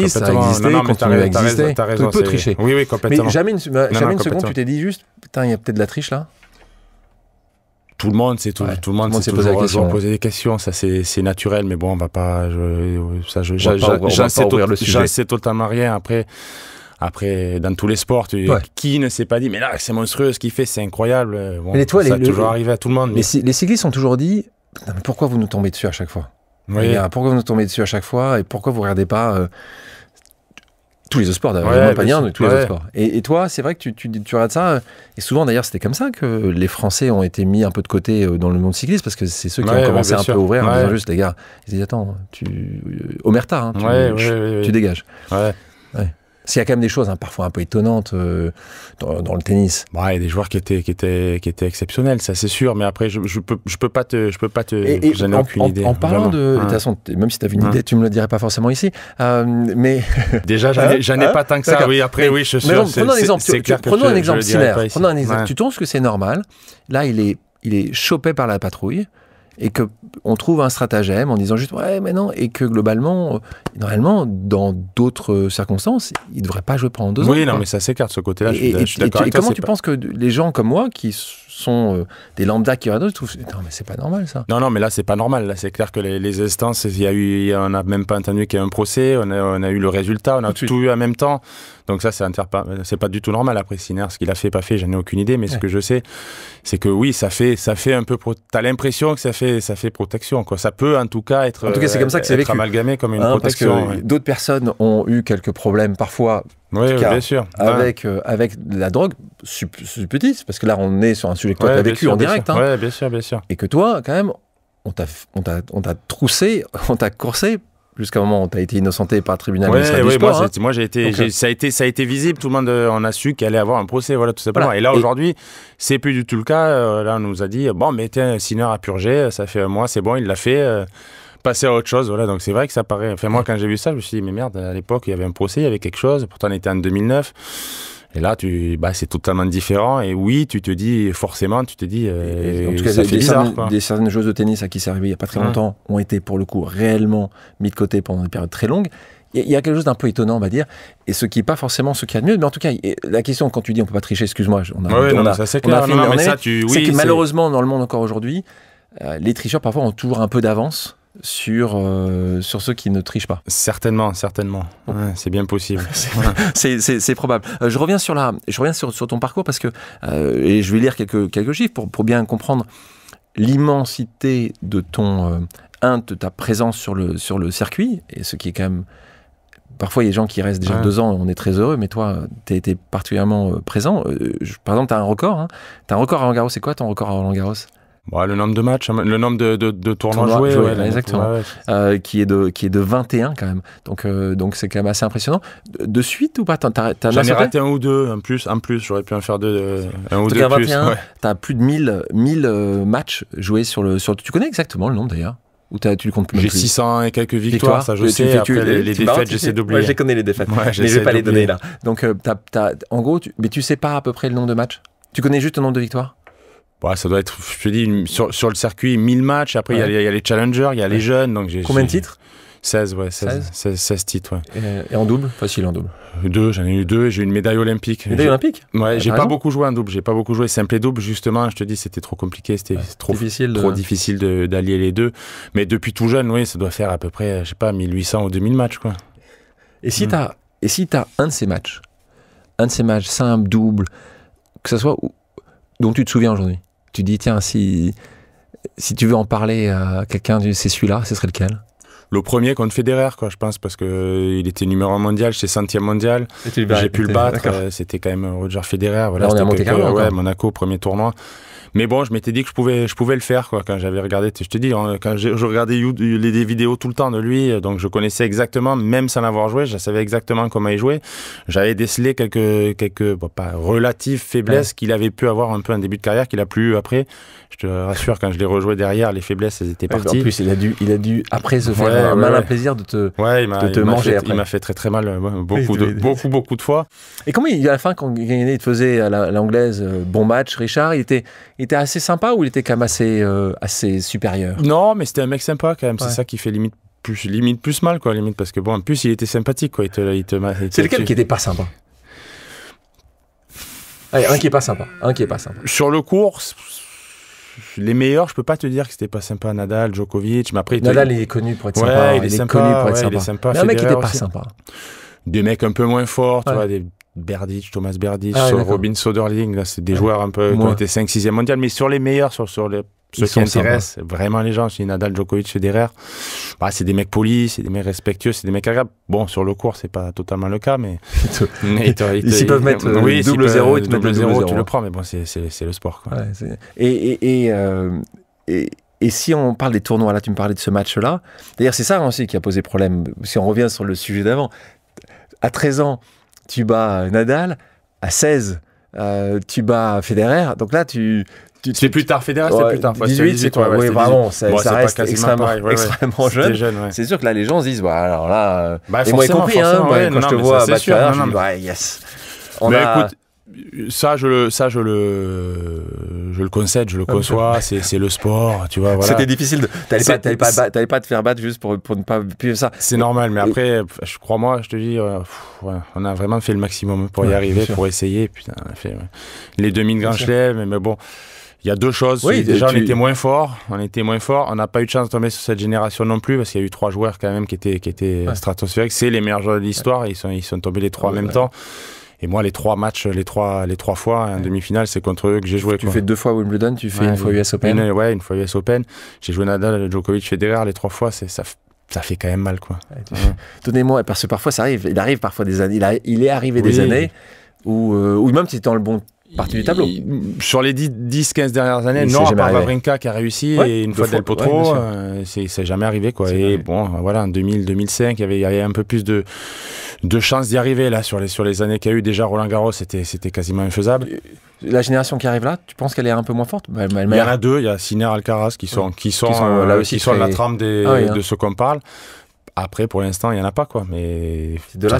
ça a existé, continue à exister. Tu peux tricher. Oui, complètement. Mais jamais une seconde, tu t'es dit juste, putain, il y a peut-être de la triche là. Tout le monde, tout le monde s'est toujours posé des questions. Ça, c'est naturel, mais bon, on va pas. J'en sais totalement rien. Après, dans tous les sports, qui ne s'est pas dit, mais là, c'est monstrueux ce qu'il fait, c'est incroyable. Bon, mais ça a toujours arrivé à tout le monde. Les cyclistes ont toujours dit, mais pourquoi vous nous tombez dessus à chaque fois? Pourquoi vous nous tombez dessus à chaque fois? Et pourquoi vous regardez pas tous les autres sports, d'ailleurs, pas dire, tous les autres sports. Et toi, c'est vrai que tu regardes ça, et souvent d'ailleurs c'était comme ça que les Français ont été mis un peu de côté dans le monde cycliste, parce que c'est ceux qui ont commencé un peu à ouvrir, en disant juste, les gars, ils disent, attends, Omerta, tu dégages. S'il y a quand même des choses parfois un peu étonnantes dans le tennis. Il y a des joueurs qui étaient exceptionnels, ça c'est sûr, mais après je peux pas te j'en ai aucune idée. En parlant de toute façon, même si tu avais une idée, tu me le dirais pas forcément ici, mais déjà j'en ai pas tant que ça. Oui, après oui, je suis sûr. Prenons un exemple. Prenons un exemple similaire. Prenons un exemple. Tu penses que c'est normal? Là, il est chopé par la patrouille. Et qu'on trouve un stratagème en disant juste ouais mais non, et que globalement normalement dans d'autres circonstances il devrait pas jouer pendant 2 ans. Oui non mais ça s'écarte ce côté-là. Je suis d'accord avec toi. Et comment tu penses que les gens comme moi qui sont des lambdas qui regardent trouvent non mais c'est pas normal ça. Non mais là c'est pas normal, là c'est clair que les instances on a même pas entendu qu'il y a un procès, on a eu le résultat, on a tout eu en même temps. Donc ça c'est pas du tout normal. Après Sinner, ce qu'il a fait pas fait, j'en ai aucune idée, mais ce que je sais c'est que oui ça fait un peu t'as l'impression que ça fait protection quoi. Ça peut en tout cas être c'est comme ça que c'est vécu, amalgamé comme une protection. Parce que d'autres personnes ont eu quelques problèmes parfois bien sûr. Avec la drogue subtile, parce que là on est sur un sujet que toi tu as vécu en direct. Oui, bien sûr. Et que toi quand même on t'a troussé, on t'a coursé jusqu'à un moment où tu as été innocenté par le tribunal du sport. Moi, ça a été visible, tout le monde, on a su qu'il allait avoir un procès, voilà, tout simplement. Voilà. Et là, aujourd'hui, c'est plus du tout le cas. Là, on nous a dit, bon, mais tiens, Sinner a purgé, ça fait un mois, c'est bon, il l'a fait, passer à autre chose, voilà. Donc, c'est vrai que ça paraît... Enfin, moi, quand j'ai vu ça, je me suis dit, mais merde, à l'époque, il y avait un procès, il y avait quelque chose, pourtant, on était en 2009. Et là, c'est totalement différent. Et oui, tu te dis, forcément, en tout cas, ça fait bizarre. Certaines joueuses de tennis à qui c'est arrivé il n'y a pas très longtemps ont été, pour le coup, réellement mis de côté pendant une période très longue. Il y a quelque chose d'un peu étonnant, on va dire, et ce qui n'est pas forcément ce qu'il y a de mieux. Mais en tout cas, la question, quand tu dis on ne peut pas tricher, excuse-moi, c'est que malheureusement, dans le monde encore aujourd'hui, les tricheurs, parfois, ont toujours un peu d'avance sur ceux qui ne trichent pas. Certainement. Ouais, c'est bien possible. c'est probable. Je reviens sur ton parcours parce que et je vais lire quelques chiffres pour bien comprendre l'immensité de de ta présence sur le circuit, et ce qui est quand même... Parfois, il y a des gens qui restent déjà 2 ans, on est très heureux, mais toi, tu as été particulièrement présent. Par exemple, tu as un record. Tu as un record à Roland-Garros. C'est quoi ton record à Roland-Garros ? Le nombre de matchs, le nombre de tournois joués, exactement. Qui est de 21 quand même. Donc c'est quand même assez impressionnant. De suite ou pas? J'en ai raté 1 ou 2 en plus, j'aurais pu en faire 1 ou 2 de plus. T'as plus de 1000 matchs joués sur tu connais exactement le nombre d'ailleurs? Ou tu le comptes plus? J'ai 600 et quelques victoires, ça je sais. Après les défaites, j'essaie d'oublier. Moi, je connais les défaites, mais je vais pas les donner là. Donc en gros, mais tu sais pas à peu près le nombre de matchs? Tu connais juste le nombre de victoires? Ça doit être, je te dis, sur le circuit, 1000 matchs. Après, il y a les challengers, il y a les jeunes. Donc combien de titres? 16 titres, ouais. Et en double? Facile en double? 2, j'en ai eu 2. J'ai eu une médaille olympique. Médaille olympique? Ouais, j'ai pas beaucoup joué en double. J'ai pas beaucoup joué simple et double, justement. Je te dis, c'était trop compliqué. C'était trop difficile d'allier les deux. Mais depuis tout jeune, oui, ça doit faire à peu près, je sais pas, 1800 ou 2000 matchs, quoi. Et si t'as un de ces matchs, simple, double, que ce soit dont tu te souviens aujourd'hui, tu dis, tiens, si tu veux en parler à quelqu'un, c'est celui-là, ce serait lequel? Le premier contre Federer, quoi, je pense, parce qu'il était numéro 1 mondial, j'étais 100e mondial. J'ai pu le battre, c'était quand même Roger Federer. Voilà, là, on est à Monte-Carlo. Ouais, Monaco, premier tournoi. Mais bon, je m'étais dit que je pouvais le faire, quoi, quand j'avais regardé, je te dis, quand je regardais les vidéos tout le temps de lui, donc je connaissais exactement, même sans l'avoir joué, je savais exactement comment il jouait. J'avais décelé quelques pas relatives faiblesses qu'il avait pu avoir un peu en début de carrière, qu'il a plus eu après. Je te rassure, quand je l'ai rejoué derrière, les faiblesses, elles étaient parties. En plus, il a dû après se faire un malin plaisir de te manger après. Il m'a fait très très mal beaucoup de fois. Et comment, à la fin, quand il te faisait à l'anglaise, bon match, Richard, il était assez sympa ou il était quand même assez supérieur? Non, mais c'était un mec sympa quand même. C'est ça qui fait limite plus mal, quoi, parce que bon, en plus il était sympathique, quoi. C'est lequel qui était pas sympa? Allez, un qui est pas sympa. Sur le court, les meilleurs, je peux pas te dire que c'était pas sympa. Nadal, Djokovic, mais après Nadal il est connu pour être sympa. Il est sympa. Mais un mec qui était pas sympa. Des mecs un peu moins forts, tu vois, des Berdych, Thomas Berdych, Robin Söderling, là, c'est des joueurs un peu qui ont été 5-6e mondial, mais sur les meilleurs, sur ceux qui intéressent vraiment les gens, c'est Nadal, Djokovic, Federer, c'est des mecs polis, c'est des mecs respectueux, c'est des mecs agréables. Bon, sur le court, c'est pas totalement le cas, mais s'ils peuvent mettre double zéro, tu le prends, mais bon, c'est le sport, quoi. Et si on parle des tournois, là, tu me parlais de ce match-là, d'ailleurs, c'est ça aussi qui a posé problème, si on revient sur le sujet d'avant. À 13 ans, tu bats Nadal, à 16, tu bats Federer, donc là, c'est plus tard, Federer, c'est plus tard. 18, c'est quoi? Oui, vraiment, ça reste extrêmement jeune. Jeune. C'est sûr que là, les gens se disent, alors là, et moi y compris, quand je te vois battre Federer, je me dis, yes. Écoute, ça, je le concède, je le conçois, c'est le sport, tu vois. Voilà. C'était difficile. T'allais pas te faire battre juste pour ne pas vivre ça. C'est normal, mais après, crois-moi, je te dis, on a vraiment fait le maximum pour y arriver, pour essayer. Putain, on a fait les 2000 grands chelems, mais bon. Il y a deux choses. Déjà, on était moins fort. On n'a pas eu de chance de tomber sur cette génération non plus, parce qu'il y a eu 3 joueurs quand même qui étaient stratosphériques. C'est les meilleurs joueurs de l'histoire. Ils sont tombés les 3 en même temps. Et moi, les 3 matchs, les trois fois en demi-finale, c'est contre eux que j'ai joué. Tu fais 2 fois Wimbledon, tu fais une fois US Open. Une fois US Open. J'ai joué Nadal, Djokovic, Federer. Les 3 fois, ça fait quand même mal, quoi. Donnez-moi, parce que parfois ça arrive. Il arrive parfois des années. Il est arrivé des années où même si tu es dans le bon partie du tableau. Sur les 10-15 dernières années, non, à part Wawrinka qui a réussi et une fois Del Potro, c'est jamais arrivé, quoi. Et bon, voilà, en 2000-2005, il y avait un peu plus de chances d'y arriver, là, sur les années qu'il y a eu. Déjà, Roland Garros, c'était quasiment infaisable. La génération qui arrive là, tu penses qu'elle est un peu moins forte? Il y en a 2, il y a Sinner, Alcaraz qui sont là aussi, qui sont la trame de ce qu'on parle. Après, pour l'instant, il n'y en a pas, quoi. Mais ces deux-là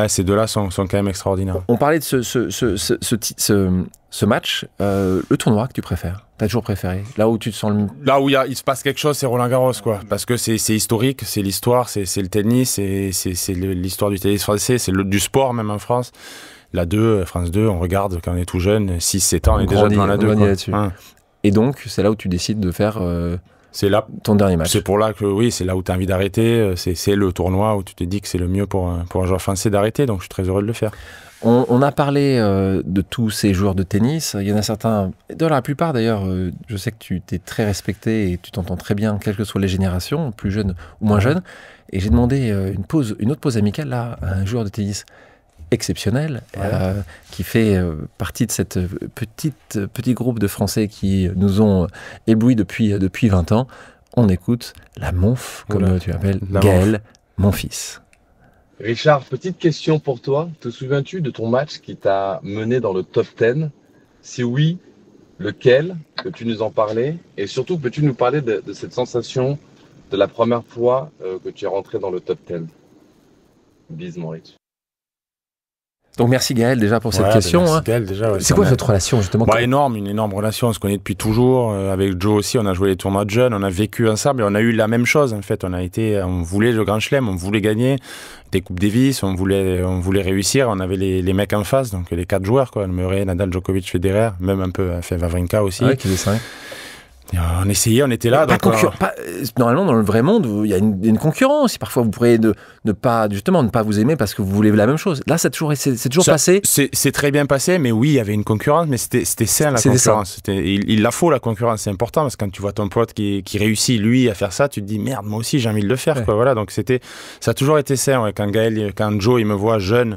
ces deux-là sont quand même extraordinaires. On parlait de ce match, le tournoi que tu préfères. T'as toujours préféré? Là où tu te sens Là où il se passe quelque chose, c'est Roland Garros, quoi. Parce que c'est historique, c'est l'histoire, c'est le tennis, c'est l'histoire du tennis français, c'est du sport, même en France. La 2, France 2, on regarde quand on est tout jeune, 6-7 ans, on est déjà devant la 2. Et donc, c'est là où tu décides de faire... c'est là ton dernier match. C'est pour là que c'est là où tu as envie d'arrêter. C'est le tournoi où tu te dis que c'est le mieux pour un joueur français d'arrêter. Donc je suis très heureux de le faire. On a parlé de tous ces joueurs de tennis. Il y en a certains, dans la plupart d'ailleurs, je sais que tu t'es très respecté et tu t'entends très bien, quelles que soient les générations, plus jeunes ou moins jeunes. Et j'ai demandé une autre pause amicale là, à un joueur de tennis exceptionnel, qui fait partie de cette petit groupe de Français qui nous ont éblouis depuis 20 ans. On écoute la Monf, comme tu appelles, Gaël Monfils. Richard, petite question pour toi. Te souviens-tu de ton match qui t'a mené dans le top 10? Si oui, lequel? Peux-tu nous en parler? Et surtout, peux-tu nous parler de cette sensation de la première fois que tu es rentré dans le top 10? Bise, Moritz. Donc merci Gaël déjà pour cette question. Gaël, déjà, c'est quoi votre relation justement? Une énorme relation, on se connaît depuis toujours. Avec Joe aussi, on a joué les tournois de jeunes, on a vécu ensemble et on a eu la même chose en fait. On voulait le Grand Chelem, on voulait gagner des Coupes Davis, on voulait réussir. On avait les mecs en face, donc les 4 joueurs, quoi. Murray, Nadal, Djokovic, Federer, même un peu Wawrinka aussi. Ouais, qui est 5. On essayait, on était là. Normalement, dans le vrai monde, il y a une concurrence. Parfois, vous pourriez ne pas vous aimer parce que vous voulez la même chose. Là, c'est toujours passé. C'est très bien passé, mais oui, il y avait une concurrence, mais c'était sain, la concurrence. Il la faut, la concurrence, c'est important, parce que quand tu vois ton pote qui réussit, lui, à faire ça, tu te dis, merde, moi aussi, j'ai envie de le faire. Ouais. Quoi, voilà, donc ça a toujours été sain. Ouais. Quand Joe, il me voit jeune,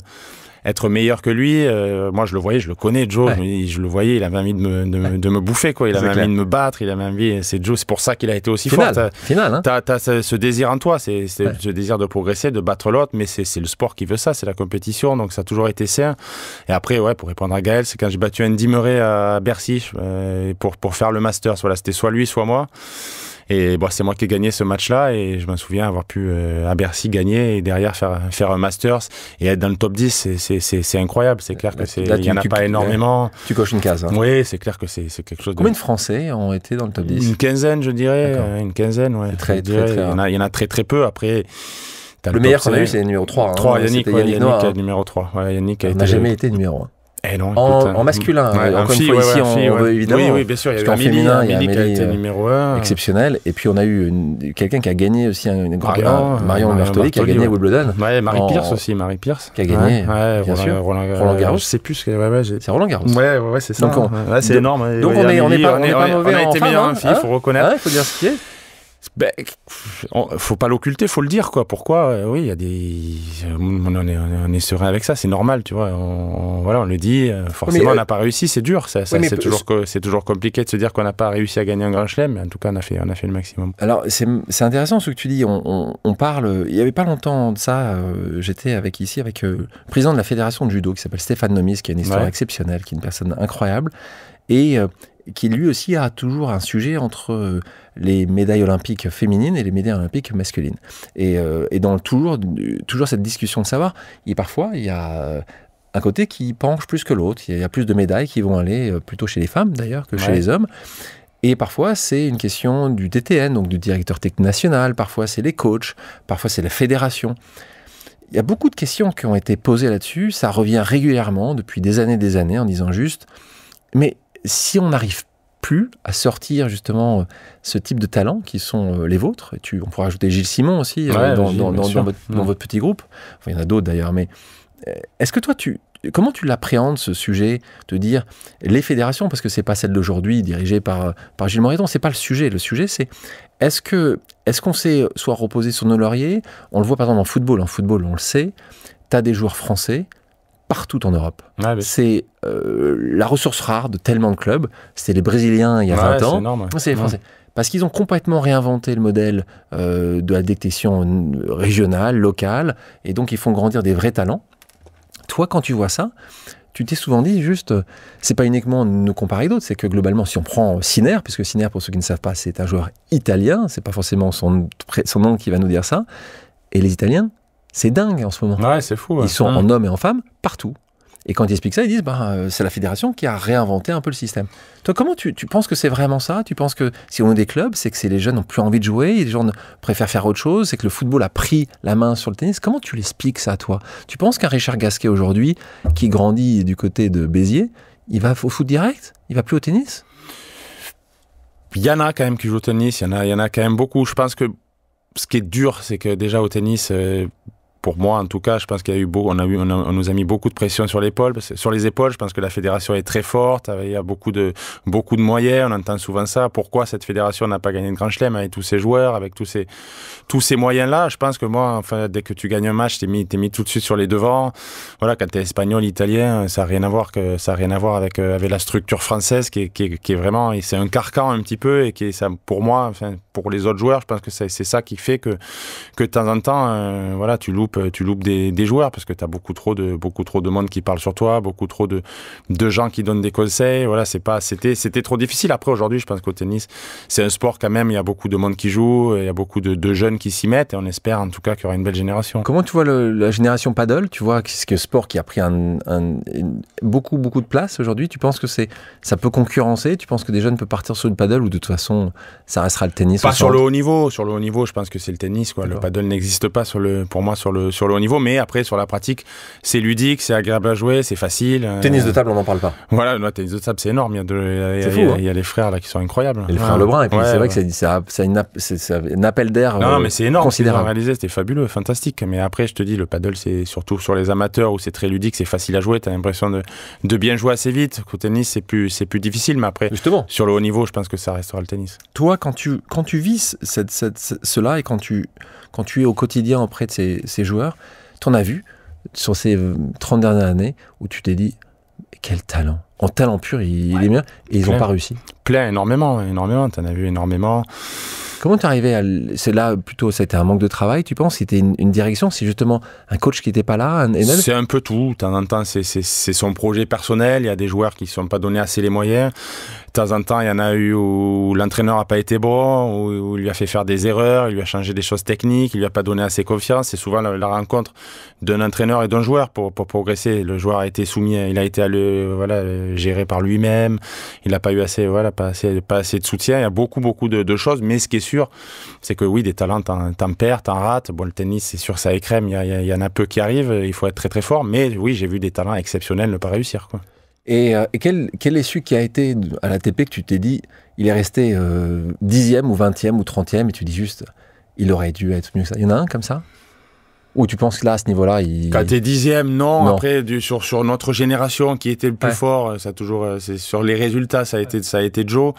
être meilleur que lui. Moi, je le voyais, je le connais, Joe. Je le voyais, il avait envie de me bouffer, quoi. Il avait envie de me battre, il avait envie. C'est Joe, c'est pour ça qu'il a été aussi fort. Final, hein. T'as ce désir en toi, c'est ce désir de progresser, de battre l'autre, mais c'est le sport qui veut ça, c'est la compétition, donc ça a toujours été sain. Et après, pour répondre à Gaël, c'est quand j'ai battu Andy Murray à Bercy pour faire le Masters. Voilà, c'était soit lui, soit moi. Et c'est moi qui ai gagné ce match-là, et je me souviens avoir pu à Bercy gagner et derrière faire un Masters et être dans le top 10, c'est incroyable. C'est clair que il n'y en a pas énormément. Tu coches une case. Hein. Oui, c'est clair que c'est quelque chose. Combien de Français ont été dans le top 10? Une quinzaine, je dirais. Une quinzaine, ouais. Très il y en a très très peu. Après, le meilleur qu'on a eu, c'est le numéro 3. 3, Yannick Noah, numéro 3. Yannick n'a jamais été numéro 1. Non, en masculin, encore une fois, ici, on veut évidemment. Oui, bien sûr. Il y a eu en féminin, il y a Amélie qui a été numéro 1. Exceptionnel. Et puis, on a eu quelqu'un qui a gagné aussi, Marion Bertoli, qui a gagné Wimbledon. Ouais, Marie Pierce aussi, qui a gagné, bien sûr. Roland Garros. Je sais plus ce que c'est Roland Garros. Ouais, c'est ça. C'est énorme. Donc, on n'est pas mauvais en femme. On a été meilleur en fille, il faut reconnaître. Il faut dire ce qui est. Faut pas l'occulter, faut le dire, quoi. Pourquoi oui, il y a des. On est serein avec ça, c'est normal, tu vois. On le dit. Forcément, on n'a pas réussi, c'est dur. C'est toujours compliqué de se dire qu'on n'a pas réussi à gagner un grand chelem, mais en tout cas, on a fait le maximum. Alors, c'est intéressant ce que tu dis. On parle. Il y avait pas longtemps de ça. J'étais avec le président de la fédération de judo qui s'appelle Stéphane Nomis, qui a une histoire exceptionnelle, qui est une personne incroyable et qui lui aussi a toujours un sujet entre les médailles olympiques féminines et les médailles olympiques masculines. Et dans toujours cette discussion de savoir, parfois il y a un côté qui penche plus que l'autre. Il y a plus de médailles qui vont aller plutôt chez les femmes d'ailleurs que chez les hommes. Et parfois, c'est une question du DTN, donc du directeur technique national. Parfois, c'est les coachs. Parfois, c'est la fédération. Il y a beaucoup de questions qui ont été posées là-dessus. Ça revient régulièrement depuis des années en disant juste, mais si on n'arrive plus à sortir justement ce type de talents qui sont les vôtres, et on pourra ajouter Gilles Simon aussi dans votre petit groupe, enfin, il y en a d'autres d'ailleurs, mais est-ce que toi, comment tu l'appréhendes ce sujet, de dire les fédérations, parce que c'est pas celle d'aujourd'hui dirigée par Gilles Moreton, c'est pas le sujet. Le sujet, c'est est-ce qu'on s'est soit reposé sur nos lauriers? On le voit par exemple en football. En football, on le sait, tu as des joueurs français partout en Europe. C'est la ressource rare de tellement de clubs. C'était les Brésiliens il y a 20 ans. C'est énorme. C'est les Français. Parce qu'ils ont complètement réinventé le modèle de la détection régionale, locale, et donc ils font grandir des vrais talents. Toi, quand tu vois ça, tu t'es souvent dit juste, c'est pas uniquement nous comparer d'autres, c'est que globalement, si on prend Sinner, puisque Sinner, pour ceux qui ne savent pas, c'est un joueur italien, c'est pas forcément son nom qui va nous dire ça, et les Italiens, c'est dingue en ce moment. Ouais, c'est fou. Ils sont en hommes et en femmes partout. Et quand ils expliquent ça, ils disent c'est la fédération qui a réinventé un peu le système. Toi, comment tu penses que c'est vraiment ça? Tu penses que si on a des clubs, c'est que les jeunes n'ont plus envie de jouer, les gens préfèrent faire autre chose, c'est que le football a pris la main sur le tennis? Comment tu l'expliques ça, toi? Tu penses qu'un Richard Gasquet aujourd'hui, qui grandit du côté de Béziers, il va au foot direct? Il va plus au tennis? Il y en a quand même qui jouent au tennis, il y en a quand même beaucoup. Je pense que ce qui est dur, c'est que déjà au tennis... Pour moi, en tout cas, je pense qu'il y a eu on nous a mis beaucoup de pression sur les épaules. Je pense que la fédération est très forte. Il y a beaucoup de moyens. On entend souvent ça. Pourquoi cette fédération n'a pas gagné de Grand Chelem avec tous ces joueurs, avec tous ces moyens-là? Je pense que moi, enfin, dès que tu gagnes un match, t'es mis tout de suite sur les devants. Voilà, quand t'es espagnol, italien, ça n'a rien à voir avec la structure française qui est vraiment, c'est un carcan un petit peu et qui est ça pour moi, enfin, pour les autres joueurs, je pense que c'est ça qui fait que de temps en temps, voilà, tu loupes des joueurs parce que tu as beaucoup trop de monde qui parle sur toi, beaucoup trop de gens qui donnent des conseils. Voilà, c'était trop difficile. Après, aujourd'hui, je pense qu'au tennis, c'est un sport quand même, il y a beaucoup de monde qui joue, il y a beaucoup de jeunes qui s'y mettent et on espère en tout cas qu'il y aura une belle génération. Comment tu vois la génération paddle? Tu vois que sport qui a pris beaucoup de place aujourd'hui, tu penses que ça peut concurrencer? Tu penses que des jeunes peuvent partir sur le paddle ou de toute façon, ça restera le tennis? Pas sur le haut niveau. Sur le haut niveau, je pense que c'est le tennis, quoi. Le paddle n'existe pas pour moi sur le haut niveau, mais après sur la pratique, c'est ludique, c'est agréable à jouer, c'est facile. Tennis de table, on n'en parle pas. Voilà, le tennis de table, c'est énorme. Il y a les frères là qui sont incroyables. Et les frères Lebrun, et puis c'est vrai que c'est un appel d'air. Non, mais c'est énorme. Considérable. Réalisé, c'était fabuleux, fantastique. Mais après, je te dis, le paddle, c'est surtout sur les amateurs où c'est très ludique, c'est facile à jouer. T'as l'impression de bien jouer assez vite. Au tennis, c'est plus difficile, mais après, justement, sur le haut niveau, je pense que ça restera le tennis. Toi, quand tu vis cela et quand tu es au quotidien auprès de ces joueurs, t'en as vu sur ces 30 dernières années où tu t'es dit, quel talent. En talent pur, il est bien, et ils n'ont pas réussi. Plein, énormément. T'en as vu énormément. Comment t'es arrivé à... C'est là, plutôt, ça a été un manque de travail, tu penses? C'était une direction? C'est justement un coach qui n'était pas là? C'est un peu tout. De temps en temps, c'est son projet personnel. Il y a des joueurs qui ne se sont pas donné assez les moyens. De temps en temps, il y en a eu où l'entraîneur n'a pas été bon, où il lui a fait faire des erreurs, il lui a changé des choses techniques, il lui a pas donné assez confiance. C'est souvent la rencontre d'un entraîneur et d'un joueur pour progresser. Le joueur a été soumis, il a été géré par lui-même. Il n'a pas eu assez, pas assez de soutien. Il y a beaucoup de choses. Mais ce qui est sûr, c'est que oui, des talents, t'en perds, t'en rates. Bon, le tennis, c'est sûr, ça écrème. Il y en a peu qui arrivent. Il faut être très très fort. Mais oui, j'ai vu des talents exceptionnels ne pas réussir, quoi. Et quel est celui qui a été à l'ATP que tu t'es dit, il est resté 10e ou 20e ou 30e et tu dis juste, il aurait dû être mieux que ça. Il y en a un comme ça? Ou tu penses que là, à ce niveau-là, Quand t'es 10e, non. Après, sur notre génération qui était le plus fort, ça a toujours, c'est sur les résultats, ça a été Joe.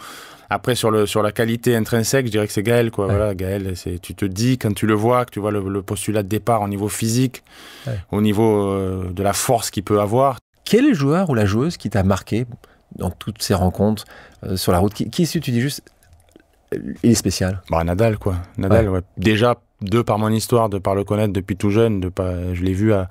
Après, sur la qualité intrinsèque, je dirais que c'est Gaël, quoi. Voilà, Gaël, tu te dis, quand tu le vois, que tu vois le postulat de départ au niveau physique, au niveau de la force qu'il peut avoir. Quel est le joueur ou la joueuse qui t'a marqué dans toutes ces rencontres sur la route? Qui est-ce que tu dis juste, il est spécial? Nadal, quoi. Nadal, ouais. Déjà, par mon histoire, de par le connaître depuis tout jeune, je l'ai vu à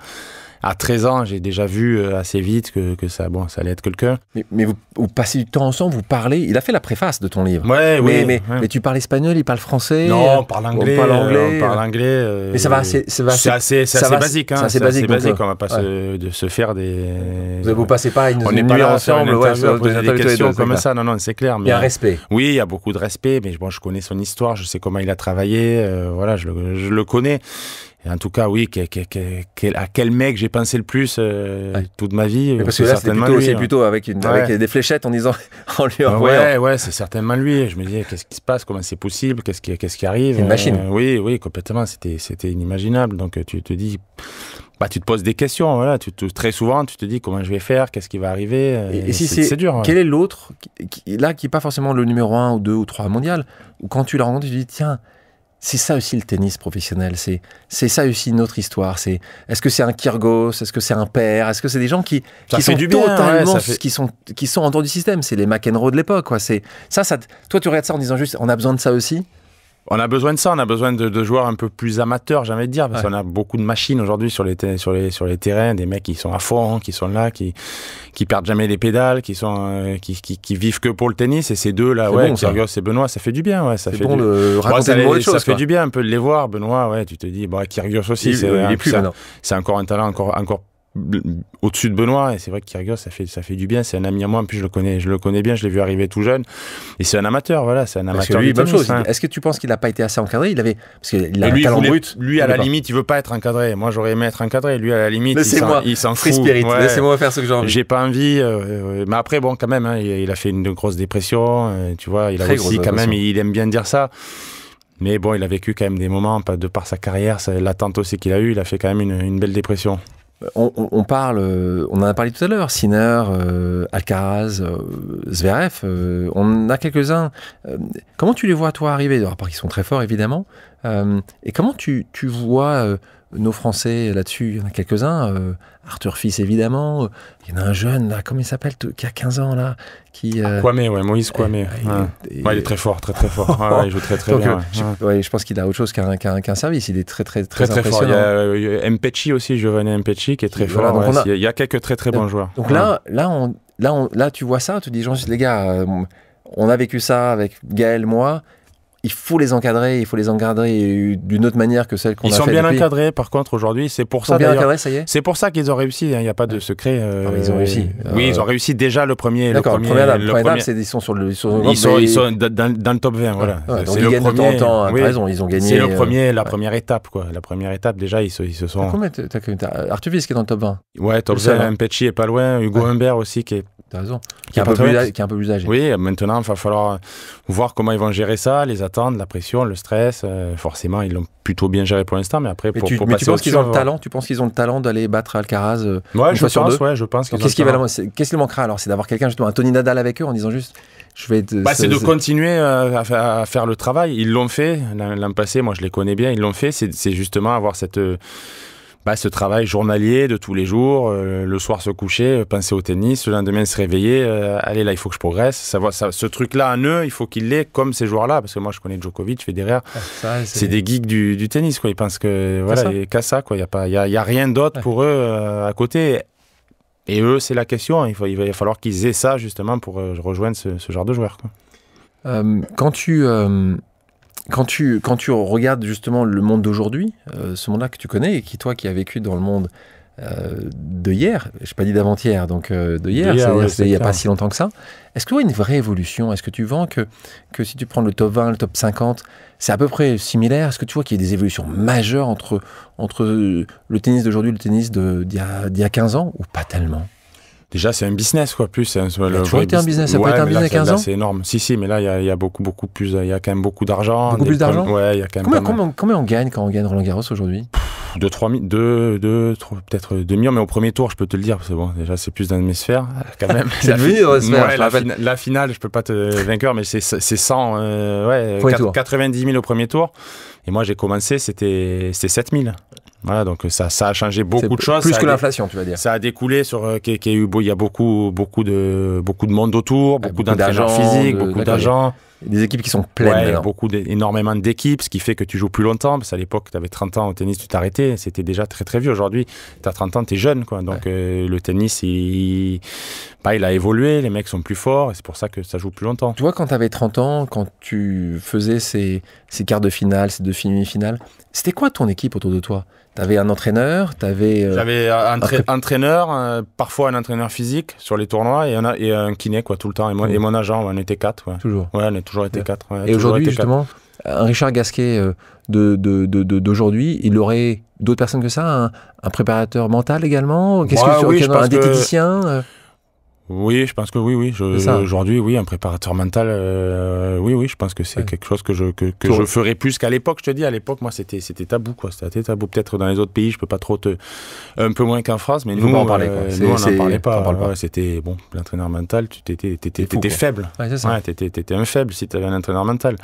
13 ans, j'ai déjà vu assez vite que ça allait être quelqu'un. Mais vous passez du temps ensemble, vous parlez. Il a fait la préface de ton livre. Mais tu parles espagnol, il parle français. Non, on parle anglais. On parle anglais. Mais c'est assez basique. Hein, c'est assez basique. On va pas se faire des. Vous passez pas une nuit ensemble, poser des questions comme ça. Non, c'est clair. Il y a un respect. Oui, il y a beaucoup de respect, mais bon, je connais son histoire, je sais comment il a travaillé. Voilà, je le connais. Et en tout cas, oui, à quel mec j'ai pensé le plus toute ma vie. Parce que là, c'est plutôt avec des fléchettes en disant, en lui envoyant. Ouais, c'est certainement lui. Je me disais, qu'est-ce qui se passe, comment c'est possible, qu'est-ce qui arrive. Une machine. Oui, complètement. C'était inimaginable. Donc tu te dis, tu te poses des questions. Voilà, très souvent, tu te dis comment je vais faire, qu'est-ce qui va arriver. Et si c'est dur. Quel est l'autre qui n'est pas forcément le numéro 1 ou 2 ou 3 mondial, ou quand tu la rencontres, tu te dis, tiens. C'est ça aussi le tennis professionnel, c'est ça aussi notre histoire. Est-ce que c'est un Kyrgios, est-ce que c'est un Père, est-ce que c'est des gens qui sont totalement, qui sont en dehors du système. C'est les McEnroe de l'époque, quoi. Toi, tu regardes ça en disant juste, on a besoin de ça aussi. On a besoin de ça, on a besoin de joueurs un peu plus amateurs, j'ai envie de dire, parce qu'on a beaucoup de machines aujourd'hui sur les terrains, des mecs qui sont à fond, qui sont là, qui perdent jamais les pédales, qui vivent que pour le tennis, et ces deux-là, Kyrgios et Benoît, ça fait du bien, ouais, ça fait bon de raconter le ça fait du bien un peu de les voir, Benoît, ouais, tu te dis, Kyrgios aussi, c'est encore un talent encore au-dessus de Benoît, et c'est vrai que Kyrgios, ça fait du bien, c'est un ami à moi, en plus je le connais bien, je l'ai vu arriver tout jeune, et c'est un amateur, voilà, c'est un amateur. Lui, bonne chose. Est-ce que tu penses qu'il n'a pas été assez encadré? Parce qu'il a un talent brut. Lui, à la limite, il veut pas être encadré. Moi, j'aurais aimé être encadré. Lui, à la limite, il s'en fout. Laissez-moi faire ce que j'ai envie. J'ai pas envie. Mais après, bon, quand même, il a fait une grosse dépression. Tu vois, il a aussi, quand même, il aime bien dire ça. Mais bon, il a vécu quand même des moments, de par sa carrière, l'attente aussi qu'il a eue, il a fait quand même une belle dépression. On en a parlé tout à l'heure, Sinner, Alcaraz, Zverev, on a quelques-uns. Comment tu les vois, toi, arriver? Alors, part qu'ils sont très forts, évidemment. Et comment tu vois nos Français là-dessus? Il y en a quelques-uns. Arthur Fils, évidemment. Il y en a un jeune, là, comment il s'appelle, qui a 15 ans, là, Kwame, Moïse Kwame. Il est très fort, très très fort. Il joue très très bien. Je pense qu'il a autre chose qu'un service. Il est très très très très impressionnant. Fort. Il y a Mpecci aussi, Giovanni Mpecci, qui est très fort. Il y a quelques très très bons joueurs. Donc là, tu vois ça, tu dis, les gars, on a vécu ça avec Gaël, moi. Il faut les encadrer d'une autre manière que celle qu'on a fait. Ils sont bien encadrés, par contre, aujourd'hui. C'est pour ça, bien encadrés, ça y est. C'est pour ça qu'ils ont réussi. Il n'y a pas de secret. Ils ont réussi. Oui, ils ont réussi déjà le premier. D'accord, le premier étape, c'est ils sont sur le. Ils sont dans le top 20, voilà. Donc ils gagnent de temps en temps. T'as raison, ils ont gagné. C'est la première étape, quoi. La première étape, déjà, ils se sont. Combien Arthur Fils qui est dans le top 20. Ouais, top 20. Mpecci est pas loin. Hugo Humbert aussi qui est. T'as raison. Qui est un peu plus âgé. Oui, maintenant, il va falloir voir comment ils vont gérer ça, les attentes, la pression, le stress. Forcément, ils l'ont plutôt bien géré pour l'instant, mais après, pour tu penses qu'ils ont le talent? Tu penses qu'ils ont le talent d'aller battre Alcaraz? Je pense. Qu'est-ce qui manquera alors? C'est d'avoir quelqu'un, justement, un Tony Nadal avec eux en disant juste. C'est de continuer à faire le travail. Ils l'ont fait l'an passé. Moi, je les connais bien. Ils l'ont fait. C'est justement avoir cette ce travail journalier de tous les jours, le soir se coucher, penser au tennis, le lendemain se réveiller, allez là il faut que je progresse, ce truc-là en eux, il faut qu'il l'ait comme ces joueurs-là, parce que moi je connais Djokovic, Federer, c'est des geeks du tennis, quoi. Ils pensent que voilà, il n'y a qu'à ça, quoi. Il y a rien d'autre pour eux à côté. Et eux, c'est la question. Il va falloir qu'ils aient ça, justement, pour rejoindre ce genre de joueurs, quoi. Quand tu regardes justement le monde d'aujourd'hui, ce monde-là que tu connais et qui as vécu dans le monde de hier, je n'ai pas dit d'avant-hier, donc de hier, c'est-à-dire il n'y a pas si longtemps que ça, est-ce qu'il y a une vraie évolution? Est-ce que tu vois que si tu prends le top 20, le top 50, c'est à peu près similaire? Est-ce que tu vois qu'il y a des évolutions majeures entre le tennis d'aujourd'hui et le tennis d'il y a 15 ans, ou pas tellement? Déjà, c'est un business, quoi, plus. Ça a toujours été un business, ça peut être un business à 15 ans? C'est énorme. Si, mais là, il y a beaucoup plus, il y a quand même beaucoup d'argent. Beaucoup plus d'argent? Ouais, il y a quand même combien on gagne quand on gagne Roland Garros aujourd'hui? 2-3 peut-être 2 millions, mais au premier tour, je peux te le dire, parce que bon, déjà, c'est plus dans mes sphères, quand même. C'est devenu dans les sphères, la finale, je peux pas te vainqueur, mais c'est 100, 90 000 au premier tour. Et moi, j'ai commencé, c'était 7 000. Voilà, donc ça a changé beaucoup de choses. Plus que l'inflation, tu vas dire. Ça a découlé sur qu'il y a beaucoup de monde autour, beaucoup d'entraîneurs physiques, beaucoup d'agents. Des équipes qui sont pleines. Énormément d'équipes, ce qui fait que tu joues plus longtemps. Parce qu'à l'époque, tu avais 30 ans au tennis, tu t'arrêtais. C'était déjà très très vieux. Aujourd'hui, tu as 30 ans, tu es jeune, quoi. Donc le tennis, il a évolué, les mecs sont plus forts, et c'est pour ça que ça joue plus longtemps. Tu vois, quand tu avais 30 ans, quand tu faisais ces quarts de finale, ces demi-finales, c'était quoi ton équipe autour de toi? T'avais un entraîneur, J'avais un entraîneur, parfois un entraîneur physique sur les tournois, et un kiné, quoi, tout le temps. Et mon agent, on était 4. Ouais. Toujours. Ouais, on a toujours été 4. Ouais, et aujourd'hui, justement, un Richard Gasquet d'aujourd'hui, il aurait d'autres personnes que ça, un préparateur mental également? Un diététicien Oui, je pense que oui. Aujourd'hui, oui, un préparateur mental, oui, je pense que c'est quelque chose que je ferais plus qu'à l'époque. Je te dis, à l'époque, moi, c'était tabou, quoi. C'était tabou. Peut-être dans les autres pays, je peux pas trop un peu moins qu'en France, mais nous, on n'en parlait pas. C'était, bon, l'entraîneur mental, t'étais faible. Ouais, c'est ça. Ouais, t'étais un faible si t'avais un entraîneur mental.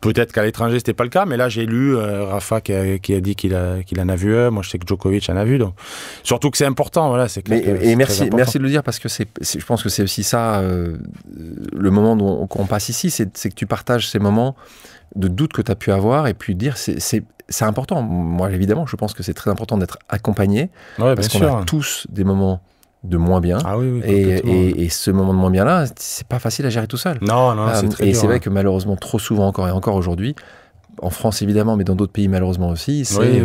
Peut-être qu'à l'étranger, c'était pas le cas, mais là, j'ai lu Rafa qui a dit qu'il en a vu un. Moi, je sais que Djokovic en a vu, donc. Surtout que c'est important, voilà, c'est clair. Et merci de le dire, parce que je pense que c'est aussi ça, le moment qu'on passe ici, c'est que tu partages ces moments de doute que tu as pu avoir, et puis dire c'est important. Moi, évidemment, je pense que c'est très important d'être accompagné, parce qu'on a tous des moments de moins bien. Ah oui, et ce moment de moins bien là, c'est pas facile à gérer tout seul. Non, c'est très dur. Et c'est vrai que malheureusement, trop souvent encore aujourd'hui, en France évidemment, mais dans d'autres pays malheureusement aussi, c'est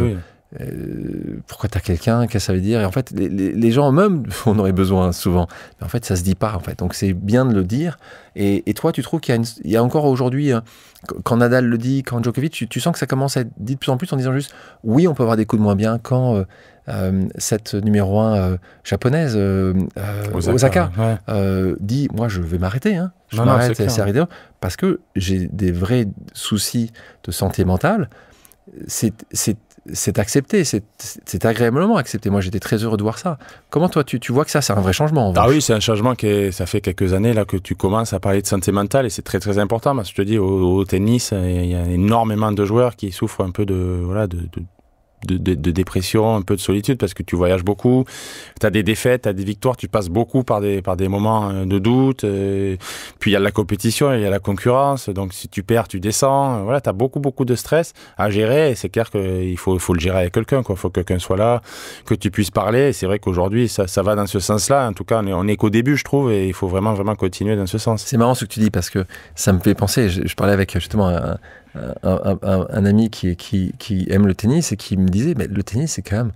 pourquoi t'as quelqu'un, qu'est-ce que ça veut dire? Et en fait, les gens eux-mêmes, on aurait besoin souvent, mais en fait, ça se dit pas, en fait. Donc, c'est bien de le dire. Et toi, tu trouves qu'il y a encore aujourd'hui, quand Nadal le dit, quand Djokovic, tu sens que ça commence à être dit de plus en plus en disant juste, oui, on peut avoir des coups de moins bien quand cette numéro 1 japonaise, Osaka, dit, moi, je vais m'arrêter, hein. Je m'arrête, c'est arrêté, parce que j'ai des vrais soucis de santé mentale. C'est accepté, c'est agréablement accepté. Moi, j'étais très heureux de voir ça. Comment toi, tu vois que ça, c'est un vrai changement? Oui, c'est un changement ça fait quelques années là que tu commences à parler de santé mentale, et c'est très très important. Parce que je te dis, au tennis, il y a énormément de joueurs qui souffrent un peu de dépression, un peu de solitude, parce que tu voyages beaucoup, tu as des défaites, tu as des victoires, tu passes beaucoup par des moments de doute, puis il y a la compétition, il y a la concurrence, donc si tu perds, tu descends, voilà, tu as beaucoup de stress à gérer, et c'est clair qu'il faut le gérer avec quelqu'un, quoi. Il faut que quelqu'un soit là, que tu puisses parler, et c'est vrai qu'aujourd'hui, ça va dans ce sens-là, en tout cas, on est qu'au début, je trouve, et il faut vraiment continuer dans ce sens. C'est marrant ce que tu dis, parce que ça me fait penser, je parlais avec justement un ami qui aime le tennis, et qui me disait, mais le tennis, c'est quand même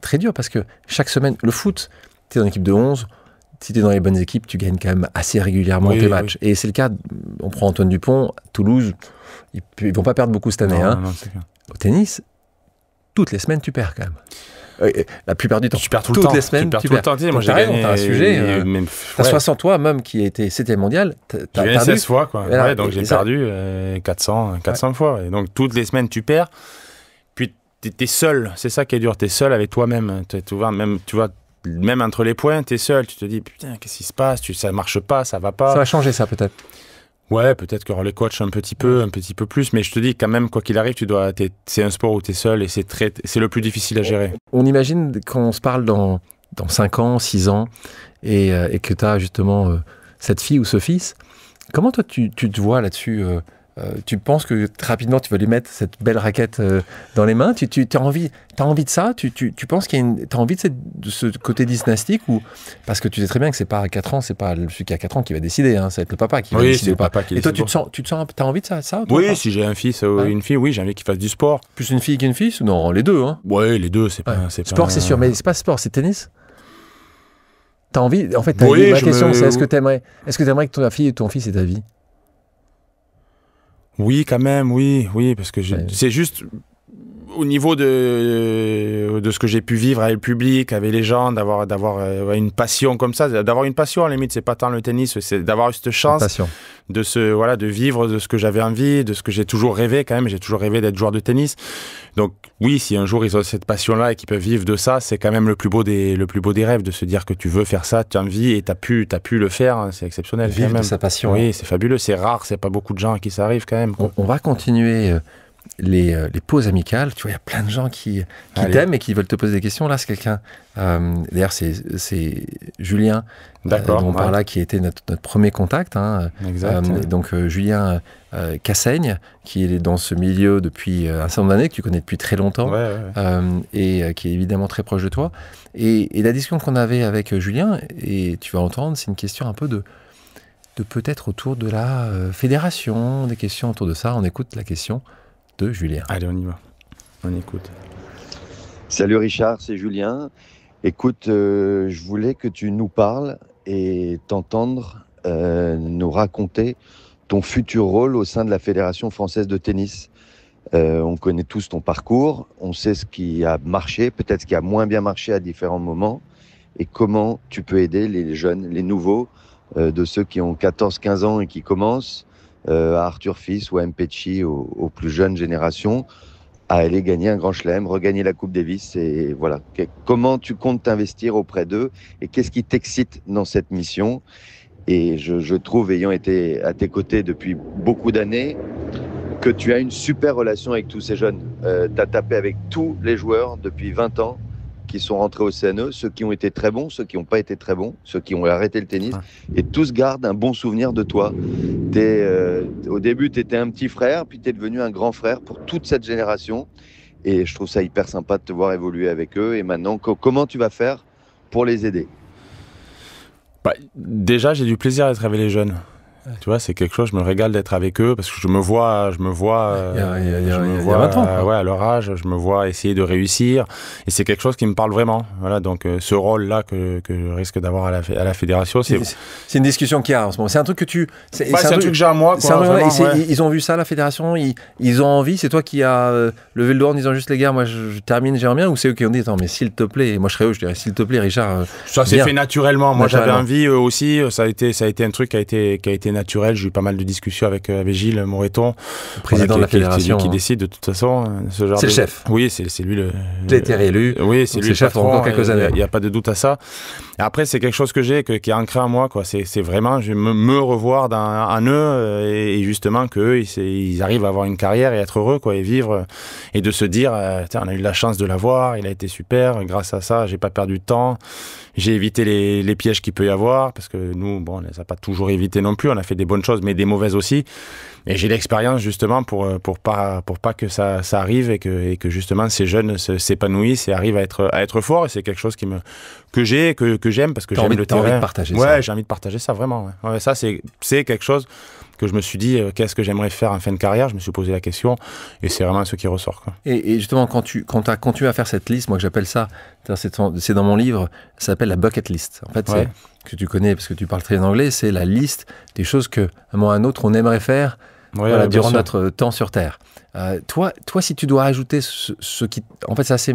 très dur, parce que chaque semaine, le foot, tu es dans l'équipe de 11, si tu es dans les bonnes équipes, tu gagnes quand même assez régulièrement tes matchs. Et c'est le cas, on prend Antoine Dupont, Toulouse, ils vont pas perdre beaucoup cette année. Non, au tennis, toutes les semaines, tu perds quand même. La plupart du temps. Tu perds tout le temps. Toutes les semaines, tu perds. Moi, j'ai gagné. T'as un sujet. T'as 60, toi, même, qui a été 7e mondial. J'ai gagné 16 fois, quoi. Voilà, donc j'ai perdu 400 fois. Et donc, toutes les semaines, tu perds. Puis, t'es seul. C'est ça qui est dur. T'es seul avec toi-même. Même entre les points, t'es seul. Tu te dis, putain, qu'est-ce qui se passe? Ça marche pas, ça va pas. Ça va changer, ça, peut-être. Ouais, peut-être que les coachs un petit peu plus, mais je te dis quand même, quoi qu'il arrive, c'est un sport où tu es seul et c'est le plus difficile à gérer. On imagine qu'on se parle dans 5 ans, 6 ans, et que tu as justement cette fille ou ce fils. Comment toi tu te vois là-dessus tu penses que rapidement tu vas lui mettre cette belle raquette dans les mains? Tu as envie de ça? Tu penses qu'il y a t'as envie de ce côté dynastique ou parce que tu sais très bien que c'est pas à 4 ans, c'est pas celui qui a 4 ans qui va décider, hein, ça va être le papa qui va décider ou pas. Et toi tu te sens, t'as envie de ça toi, oui, pas si j'ai un fils ou une fille, oui, j'ai envie qu'il fasse du sport. Plus une fille qu'une fille? Non, les deux, hein. Ouais, les deux, c'est pas. Sport, c'est sûr, mais c'est pas sport, c'est tennis. T'as envie, en fait, oui, ma question c'est est-ce que t'aimerais que ta fille et ton fils aient ta vie? Oui, quand même, oui, parce que c'est juste au niveau de ce que j'ai pu vivre avec le public, avec les gens, d'avoir une passion comme ça, d'avoir une passion à la limite, c'est pas tant le tennis, c'est d'avoir eu cette chance de vivre de ce que j'avais envie, de ce que j'ai toujours rêvé quand même. J'ai toujours rêvé d'être joueur de tennis. Donc oui, si un jour ils ont cette passion-là et qu'ils peuvent vivre de ça, c'est quand même le plus beau des rêves, de se dire que tu veux faire ça, tu as envie et t'as pu le faire, hein, c'est exceptionnel. Vivre quand même. de sa passion. Oui, c'est fabuleux, c'est rare, c'est pas beaucoup de gens à qui ça arrive quand même. On va continuer les pauses amicales. Tu vois, il y a plein de gens qui t'aiment et qui veulent te poser des questions. Là, c'est quelqu'un, d'ailleurs c'est Julien, dont on parle là, qui était notre premier contact. Hein, donc Julien Cassaigne, qui est dans ce milieu depuis un certain nombre d'années, que tu connais depuis très longtemps, et qui est évidemment très proche de toi. Et la discussion qu'on avait avec Julien, et tu vas entendre, c'est une question un peu de peut-être autour de la fédération, des questions autour de ça. On écoute la question de Julien. Allez, on y va. On écoute. Salut Richard, c'est Julien. Écoute, je voulais que tu nous parles et t'entendre nous raconter ton futur rôle au sein de la Fédération française de tennis. On connaît tous ton parcours, on sait ce qui a marché, peut-être ce qui a moins bien marché à différents moments, et comment tu peux aider les jeunes, les nouveaux, de ceux qui ont 14-15 ans et qui commencent, à Arthur Fils ou à Mpetshi, aux plus jeunes générations, à aller gagner un grand chelem, regagner la Coupe Davis. Et voilà. Comment tu comptes t'investir auprès d'eux et qu'est-ce qui t'excite dans cette mission? Et je trouve, ayant été à tes côtés depuis beaucoup d'années, que tu as une super relation avec tous ces jeunes. Tu as tapé avec tous les joueurs depuis 20 ans qui sont rentrés au CNE, ceux qui ont été très bons, ceux qui n'ont pas été très bons, ceux qui ont arrêté le tennis, et tous gardent un bon souvenir de toi. Au début, tu étais un petit frère, puis tu es devenu un grand frère pour toute cette génération, et je trouve ça hyper sympa de te voir évoluer avec eux. Et maintenant, comment tu vas faire pour les aider? Déjà, j'ai du plaisir d'être avec les jeunes. Tu vois, c'est quelque chose, je me régale d'être avec eux parce que je me vois à leur âge, je me vois essayer de réussir et c'est quelque chose qui me parle vraiment. Voilà, donc ce rôle-là que je risque d'avoir à la fédération, c'est une discussion qu'il y a en ce moment. C'est un truc que c'est un truc que j'ai à moi. Ils ont vu ça, la fédération, ils ont envie. C'est toi qui as levé le doigt en disant juste les gars, moi je termine, j'aimerais bien, ou c'est eux qui ont dit attends mais s'il te plaît, et moi je serais eux, je dirais s'il te plaît Richard. Ça s'est fait naturellement. Moi j'avais envie aussi. Ça a été un truc qui a été naturel. J'ai eu pas mal de discussions avec Gilles Moreton, le président de la fédération, qui décide de toute façon. C'est le chef. Oui, c'est lui le. Il a été réélu. Oui, c'est lui le chef pour encore quelques années. Il n'y a pas de doute à ça. Et après, c'est quelque chose que j'ai, qui est ancré en moi, quoi. C'est vraiment, je me revoir en eux et justement qu'eux, ils arrivent à avoir une carrière et être heureux, quoi, et vivre et de se dire, on a eu la chance de l'avoir, il a été super. Grâce à ça, j'ai pas perdu de temps. J'ai évité les pièges qu'il peut y avoir, parce que nous, on les a pas toujours évités non plus. On a fait des bonnes choses, mais des mauvaises aussi. Et j'ai l'expérience justement pour pas que ça arrive et que justement ces jeunes s'épanouissent et arrivent à être forts. Et c'est quelque chose que j'aime parce que j'aime le terrain. T'as envie de partager ça. Ouais, j'ai envie de partager ça vraiment. Ouais, ça c'est quelque chose que je me suis dit, qu'est-ce que j'aimerais faire en fin de carrière? Je me suis posé la question et c'est vraiment ce qui ressort, quoi. Et justement, quand tu as continué à faire cette liste, moi que j'appelle ça, c'est dans mon livre, ça s'appelle la bucket list. En fait, c'est que tu connais parce que tu parles très bien anglais, c'est la liste des choses que, à un moment ou à un autre, on aimerait faire durant notre temps sur Terre. Toi, si tu dois ajouter ce qui... En fait, c'est assez...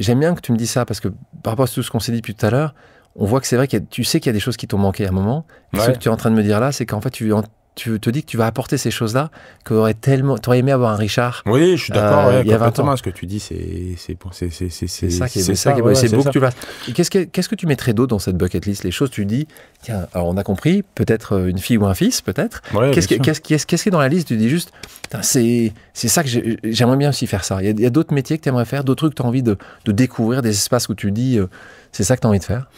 J'aime bien que tu me dises ça parce que par rapport à tout ce qu'on s'est dit depuis tout à l'heure, on voit que c'est vrai tu sais qu'il y a des choses qui t'ont manqué à un moment. Et ce que tu es en train de me dire là, c'est qu'en fait, tu tu te dis que tu vas apporter ces choses-là, que t'aurais aimé avoir un Richard. Oui, je suis d'accord, il y a 20 ans. ce que tu dis, c'est ça qui est ça, beau ouais, c'est beau ça. que tu fasses. Et qu'est-ce que tu mettrais d'autre dans cette bucket list? Les choses, tu dis, tiens, alors on a compris, peut-être une fille ou un fils, peut-être. Ouais, Qu'est-ce qui est dans la liste? Tu dis juste, c'est ça que j'aimerais bien aussi faire ça. Il y a d'autres métiers que tu aimerais faire, d'autres trucs que tu as envie de découvrir, des espaces où tu dis, c'est ça que tu as envie de faire?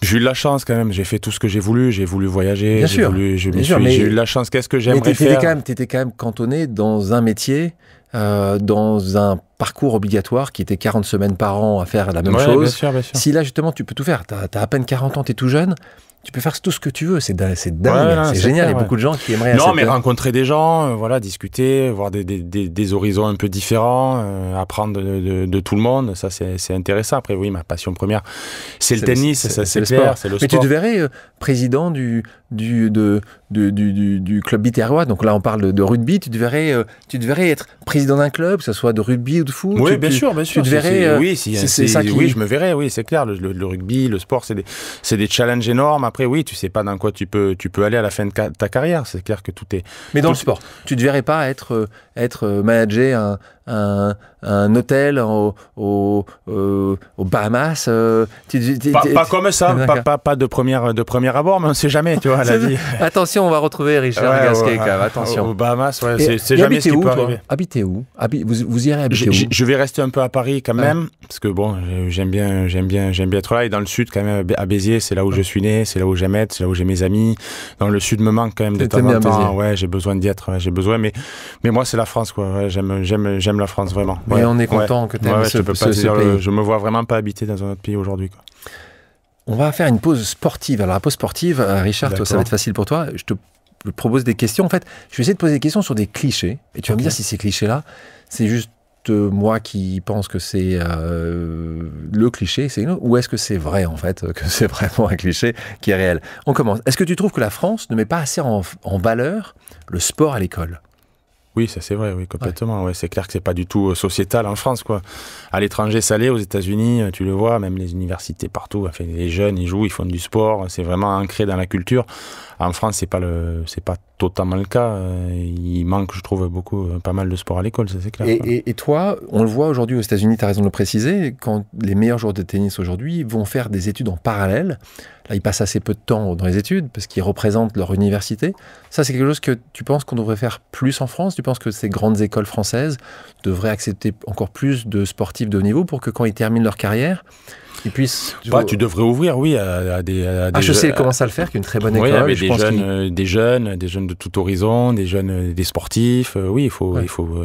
J'ai eu de la chance quand même, j'ai fait tout ce que j'ai voulu voyager, Bien sûr, j'ai eu de la chance. Qu'est-ce que j'aimerais faire? T'étais quand même cantonné dans un métier, dans un parcours obligatoire qui était 40 semaines par an à faire la même chose. Bien sûr. Si là justement tu peux tout faire, t'as à peine 40 ans, t'es tout jeune, tu peux faire tout ce que tu veux, c'est dingue, c'est génial. Il y a beaucoup de gens qui aimeraient... Non, mais rencontrer des gens, voilà, discuter, voir des horizons un peu différents, apprendre de tout le monde, ça c'est intéressant. Après, oui, ma passion première, c'est le tennis, ça c'est clair, c'est le sport. Mais tu te verrais président du club biterrois, donc là on parle de rugby, tu te verrais être président d'un club, que ce soit de rugby ou de foot. Oui, bien sûr. Tu te verrais... oui, je me verrais, oui, c'est clair. Le rugby, le sport, c'est des challenges énormes. Après, oui, tu sais pas dans quoi tu peux aller à la fin de ta carrière. C'est clair que tout est... Mais dans le sport, tu ne verrais pas être manager un hôtel aux Bahamas. Pas comme ça, pas de premier abord, mais on ne sait jamais, tu vois, la vie. Attention, on va retrouver Richard Gasquet, quand même, attention. Aux Bahamas, c'est jamais ce qui peut arriver. Habitez où? Vous irez habiter où? Je vais rester un peu à Paris quand même, parce que bon, j'aime bien être là. Et dans le sud, quand même, à Béziers, c'est là où je suis né, c'est là où j'aime être, c'est là où j'ai mes amis. Dans le sud me manque quand même de temps en temps. Ouais, j'ai besoin d'y être, mais moi, c'est la France, quoi. Ouais, j'aime la France, vraiment. Mais on est content que tu aimes ce pays. Je me vois vraiment pas habiter dans un autre pays aujourd'hui, quoi. On va faire une pause sportive. Alors la pause sportive, Richard, toi, ça va être facile pour toi. Je te propose des questions. En fait, je vais essayer de poser des questions sur des clichés. Et tu vas me dire si ces clichés-là, c'est juste moi qui pense que c'est le cliché, ou est-ce que c'est vrai, en fait, que c'est vraiment un cliché qui est réel? On commence. Est-ce que tu trouves que la France ne met pas assez en valeur le sport à l'école? Oui, ça c'est vrai, oui, complètement. Ouais, c'est clair que c'est pas du tout sociétal en France, quoi. À l'étranger, ça l'est. Aux États-Unis, tu le vois, même les universités partout. Enfin, les jeunes, ils jouent, ils font du sport. C'est vraiment ancré dans la culture. En France, c'est pas totalement le cas. Il manque, je trouve, pas mal de sport à l'école, ça c'est clair. Et toi, on le voit aujourd'hui aux États-Unis, tu as raison de le préciser, quand les meilleurs joueurs de tennis aujourd'hui vont faire des études en parallèle, là ils passent assez peu de temps dans les études parce qu'ils représentent leur université. Ça c'est quelque chose que tu penses qu'on devrait faire plus en France? Tu penses que ces grandes écoles françaises devraient accepter encore plus de sportifs de haut niveau pour que quand ils terminent leur carrière, ils puissent... Tu devrais ouvrir, oui, à des HEC commence à le faire, qu'une très bonne école. Oui, avec des jeunes de tout horizon, des sportifs. Oui,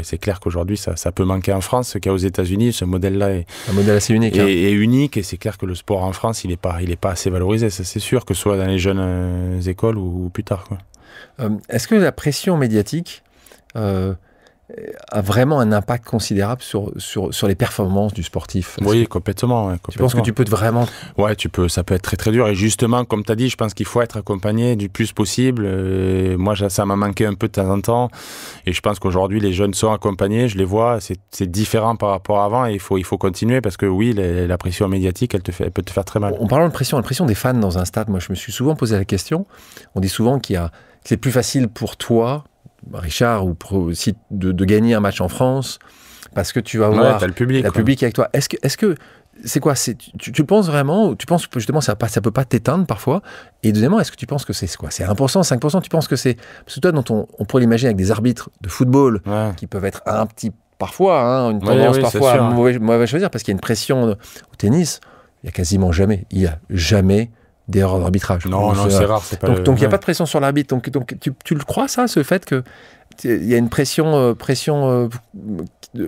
c'est clair qu'aujourd'hui, ça peut manquer en France. Ce qu'il y a aux États-Unis, ce modèle-là est un modèle assez unique. Est unique, et c'est clair que le sport en France, il est pas assez valorisé. Ça, c'est sûr, que ce soit dans les jeunes écoles ou plus tard, quoi. Est-ce que la pression médiatique a vraiment un impact considérable sur les performances du sportif? Oui, complètement. Tu penses que tu peux vraiment... Ouais, ça peut être très très dur. Et justement, comme tu as dit, je pense qu'il faut être accompagné du plus possible. Moi, ça m'a manqué un peu de temps en temps. Et je pense qu'aujourd'hui, les jeunes sont accompagnés, je les vois. C'est différent par rapport à avant, et il faut continuer, parce que oui, la pression médiatique, elle peut te faire très mal. En parlant de pression, la pression des fans dans un stade, moi je me suis souvent posé la question. On dit souvent que c'est plus facile pour toi, Richard, ou aussi de gagner un match en France, parce que tu vas avoir le public avec toi. Est-ce que c'est quoi? Tu penses vraiment, tu penses que justement ça peut pas t'éteindre parfois? Et deuxièmement, est-ce que tu penses que c'est quoi? C'est 1%, 5%? Tu penses que c'est... Parce que toi, on pourrait l'imaginer avec des arbitres de football qui peuvent être un petit... Parfois, une tendance parfois à mauvais choisir, parce qu'il y a une pression au tennis. Il y a jamais d'erreur d'arbitrage. Non, c'est rare. Donc il n'y a pas de pression sur l'arbitre. Donc tu le crois, ça, ce fait qu'il y a une pression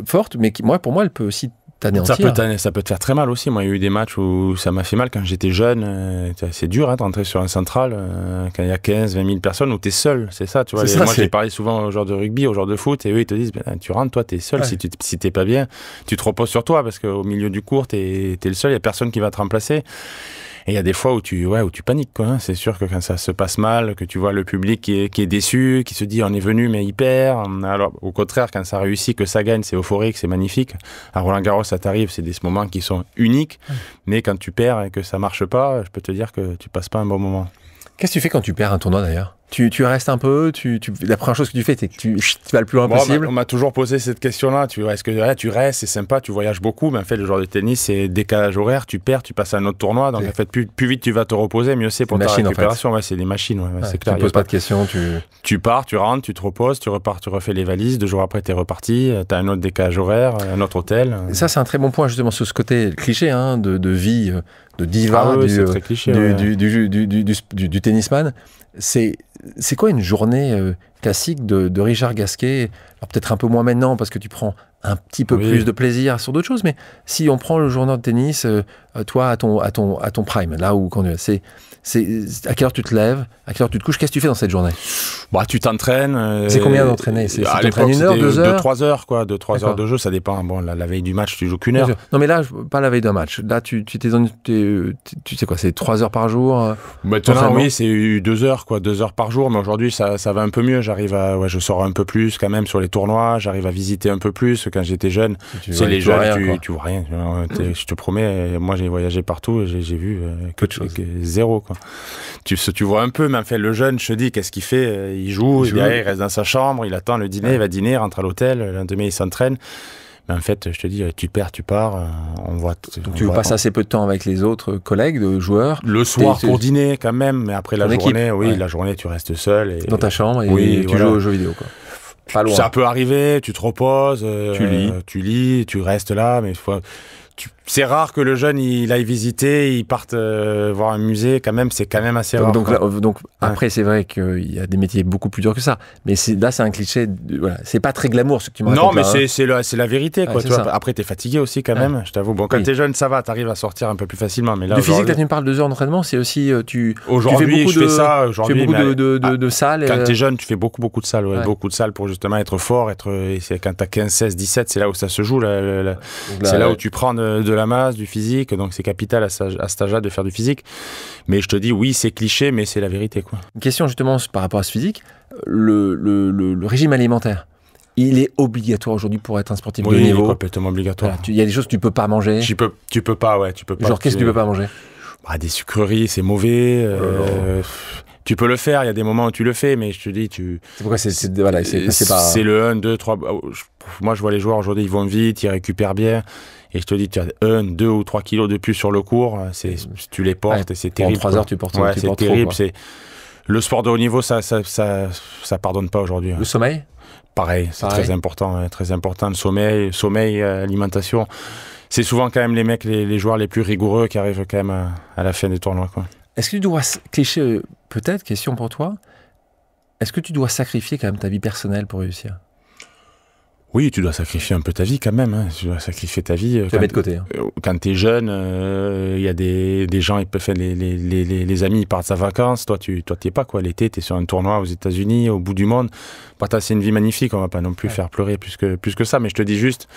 forte, mais pour moi, elle peut aussi t'anéantir. Ça peut te faire très mal aussi. Moi, il y a eu des matchs où ça m'a fait mal quand j'étais jeune. C'est dur de rentrer sur un central quand il y a 15, 20 000 personnes où tu es seul. C'est ça, tu vois. Moi, j'ai parlé souvent aux joueurs de rugby, aux joueurs de foot, et eux, ils te disent, tu rentres, toi, tu es seul. Si tu pas bien, tu te reposes sur toi, parce qu'au milieu du court, tu es le seul, il n'y a personne qui va te remplacer. Et il y a des fois où tu paniques, quoi. C'est sûr que quand ça se passe mal, que tu vois le public qui est déçu, qui se dit on est venu mais il perd. Alors au contraire, quand ça réussit, que ça gagne, c'est euphorique, c'est magnifique. À Roland-Garros, ça t'arrive, c'est des moments qui sont uniques. Mais quand tu perds et que ça marche pas, je peux te dire que tu passes pas un bon moment. Qu'est-ce que tu fais quand tu perds un tournoi, d'ailleurs? Tu restes un peu, la première chose que tu fais, c'est que tu vas le plus loin possible. On m'a toujours posé cette question-là. Est-ce que là, tu restes, c'est sympa, tu voyages beaucoup, mais en fait, le joueur de tennis, c'est décalage horaire, tu perds, tu passes à un autre tournoi. Donc, en fait, plus vite tu vas te reposer, mieux c'est pour ta récupération. En fait. Ouais, c'est des machines. Ouais, c'est clair. Tu ne poses pas de questions. Tu pars, tu rentres, tu te reposes, tu repars, tu refais les valises. 2 jours après, tu es reparti. Tu as un autre décalage horaire, un autre hôtel. Et ça, c'est un très bon point, justement, sur ce côté cliché de vie, de diva du tennisman. C'est quoi une journée classique de Richard Gasquet? Alors peut-être un peu moins maintenant parce que tu prends un petit peu plus de plaisir sur d'autres choses, mais si on prend le journal de tennis, toi à ton prime, là où c'est à quelle heure tu te lèves, à quelle heure tu te couches, qu'est-ce que tu fais dans cette journée? Tu t'entraînes. C'est combien d'entraîner? C'est à l'époque, 1 heure, 2 heures? 2-3 heures, quoi. 2-3 heures de jeu, ça dépend. Bon, la veille du match, tu joues qu'une heure. Non, mais là, pas la veille d'un match. Là, tu sais quoi, c'est 3 heures par jour? Maintenant, oui, c'est 2 heures, quoi. 2 heures par jour, mais aujourd'hui, ça va un peu mieux. Je sors un peu plus quand même sur les tournois, j'arrive à visiter un peu plus. Quand j'étais jeune, c'est les jeunes, tu vois rien. Je te promets, moi, j'ai voyagé partout et j'ai vu peu de choses. Zéro, quoi. Tu vois un peu, mais en fait, le jeune, je te dis, qu'est-ce qu'il fait? Il joue, il reste dans sa chambre, il attend le dîner, il va dîner, rentre à l'hôtel, le lendemain, il s'entraîne. Mais en fait, je te dis, tu perds, tu pars, on voit... Donc tu passes assez peu de temps avec les autres collègues, de joueurs? Le soir pour dîner, quand même, mais après la journée, la journée, tu restes seul. Et, dans ta chambre et tu joues aux jeux vidéo, quoi. Pas loin. Ça peut arriver, tu te reposes, tu lis, tu restes là, mais c'est rare que le jeune il aille visiter, il parte voir un musée, quand même, c'est quand même assez rare. Donc après, c'est vrai qu'il y a des métiers beaucoup plus durs que ça, mais là c'est un cliché, c'est pas très glamour ce que tu me racontes. Non, mais c'est la vérité, quoi. Tu vois, après, t'es fatigué aussi quand même, je t'avoue. Bon, quand t'es jeune, ça va, t'arrives à sortir un peu plus facilement. Mais là, du physique, là tu me parles de 2 heures d'entraînement, c'est aussi aujourd'hui, je fais ça. Aujourd'hui, tu fais beaucoup de salles. Quand t'es jeune, tu fais beaucoup de salles, beaucoup de salles pour justement être fort, et c'est quand t'as 15, 16, 17, c'est là où ça se joue. C'est là où tu prends de la masse, du physique. Donc c'est capital à cet âge-là de faire du physique. Mais je te dis, oui, c'est cliché, mais c'est la vérité, quoi. Une question justement par rapport à ce physique, le régime alimentaire, il est obligatoire aujourd'hui pour être un sportif de niveau? Oui, il est complètement obligatoire. Il y a des choses que tu peux pas manger. Tu peux pas, ouais. Tu peux pas. Genre, qu'est-ce que tu peux pas manger? Des sucreries, c'est mauvais. Tu peux le faire, il y a des moments où tu le fais, mais je te dis, c'est pourquoi c'est pas... C'est le 1, 2, 3... Moi, je vois les joueurs aujourd'hui, ils vont vite, ils récupèrent bien. Et je te dis, tu as 1, 2 ou 3 kilos de plus sur le cours, tu les portes et c'est terrible. En 3 heures, tu portes c'est terrible. Le sport de haut niveau, ça pardonne pas aujourd'hui. Le sommeil? Pareil, c'est très important. Très important, le sommeil, alimentation. C'est souvent quand même les mecs, les joueurs les plus rigoureux qui arrivent quand même à la fin des tournois, quoi. Est-ce que tu dois, cliché peut-être, question pour toi, est-ce que tu dois sacrifier quand même ta vie personnelle pour réussir? Oui, tu dois sacrifier un peu ta vie quand même. Hein. Tu dois sacrifier ta vie. Tu la mets de côté. Quand tu es jeune, il y a des gens, ils peuvent faire les amis, ils partent en vacances. Toi, tu es pas, quoi. L'été, tu es sur un tournoi aux États-Unis, au bout du monde. C'est une vie magnifique. On va pas non plus faire pleurer plus que ça. Mais je te dis juste,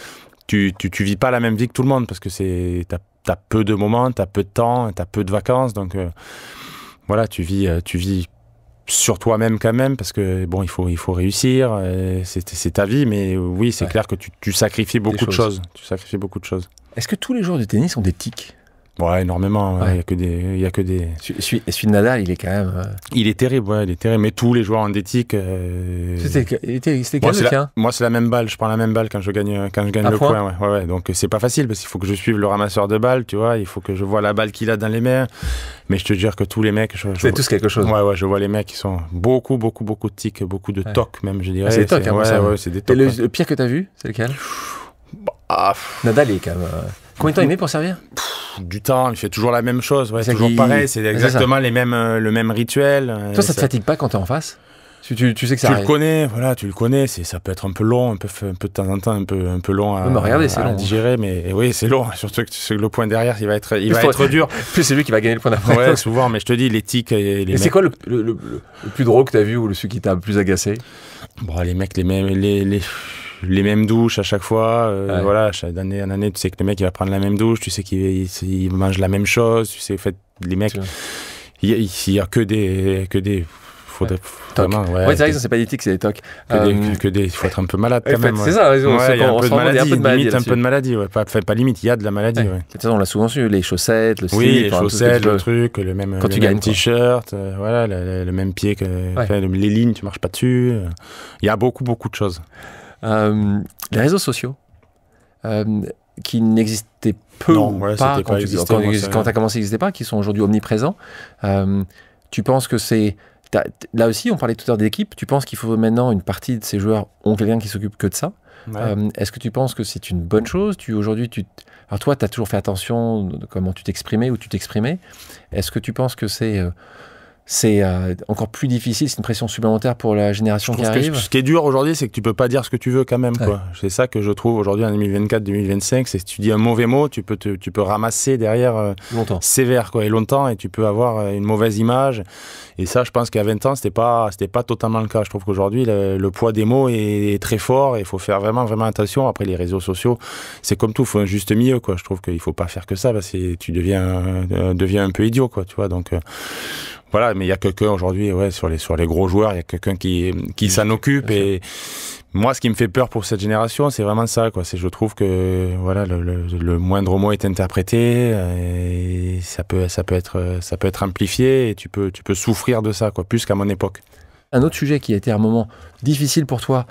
tu vis pas la même vie que tout le monde parce que t'as peu de moments, t'as peu de temps, t'as peu de vacances. Donc voilà, tu vis sur toi-même quand même, parce que bon, il faut réussir, c'est ta vie, mais oui, c'est clair que tu sacrifies beaucoup de choses. Tu sacrifies beaucoup de choses. Est-ce que tous les joueurs de tennis ont des tics? Ouais, énormément. Il y a que des. Celui de Nadal, il est quand même. Il est terrible, il est terrible. Mais tous les joueurs ont des tics. C'était quel le tien? Moi, c'est la même balle. Je prends la même balle quand je gagne le point. Ouais. Donc c'est pas facile parce qu'il faut que je suive le ramasseur de balles, tu vois. Il faut que je vois la balle qu'il a dans les mains. Mais je te jure que tous les mecs, c'est tous quelque chose. Ouais, je vois les mecs qui sont beaucoup de tics, beaucoup de tocs même, je dirais. C'est des tocs, c'est des tocs. Et le pire que t'as vu, c'est lequel? Nadal, il est quand même. Combien de temps il met pour servir? Du temps, il fait toujours la même chose, c'est toujours pareil, c'est exactement le même rituel. Toi, ça te fatigue pas quand t'es en face? Tu sais que ça arrive. Tu le connais, ça peut être un peu long, un peu de temps en temps, un peu long à digérer, mais oui, c'est long, surtout que le point derrière, il va être dur. Plus c'est lui qui va gagner le point d'après. Ouais, souvent, mais je te dis, les tics et les mecs... c'est quoi le plus drôle que t'as vu ou celui qui t'a le plus agacé? Les mecs, les mêmes douches à chaque fois, voilà, d'année en année, tu sais que le mec il va prendre la même douche, tu sais qu'il mange la même chose, tu sais, en fait, les mecs, il y a que des faudrait vraiment. Ouais, c'est vrai que c'est pas des tics, c'est des tocs. Il faut être un peu malade quand même. C'est ça, raison. Il y a un peu de maladie. Limite un peu de maladie. maladie. Pas limite, il y a de la maladie. De toute façon, on l'a souvent su, les chaussettes, le slip. Oui, les chaussettes, le truc, le même t-shirt, voilà, le même pied que les lignes, tu marches pas dessus. Il y a beaucoup de choses. Les réseaux sociaux. Qui n'existaient peu non, pas quand tu as commencé, ils n'existaient pas, qui sont aujourd'hui omniprésents. Tu penses que c'est... Là aussi, on parlait tout à l'heure d'équipe. Tu penses qu'il faut maintenant, une partie de ces joueurs ont quelqu'un qui s'occupe que de ça. Est-ce que tu penses que c'est une bonne chose? Alors toi, tu as toujours fait attention de comment tu t'exprimais, où tu t'exprimais. Est-ce que tu penses que c'est encore plus difficile, c'est une pression supplémentaire pour la génération qui arrive? Ce qui est dur aujourd'hui, c'est que tu peux pas dire ce que tu veux quand même. Quoi. C'est ça que je trouve aujourd'hui en 2024-2025, c'est que si tu dis un mauvais mot, tu peux ramasser derrière sévère et longtemps, et tu peux avoir une mauvaise image. Et ça, je pense qu'à 20 ans, c'était pas totalement le cas. Je trouve qu'aujourd'hui, le poids des mots est très fort, et il faut faire vraiment attention. Après, les réseaux sociaux, c'est comme tout, il faut un juste milieu. Quoi. Je trouve qu'il faut pas faire que ça, parce que tu deviens un peu idiot. Quoi, tu vois, donc... Voilà, mais il y a quelqu'un aujourd'hui, sur les gros joueurs, il y a quelqu'un qui s'en occupe. Et moi, ce qui me fait peur pour cette génération, c'est vraiment ça, quoi. Je trouve que voilà, le moindre mot est interprété, et ça peut être amplifié, et tu peux souffrir de ça, quoi, plus qu'à mon époque. Un autre sujet qui a été un moment difficile pour toi,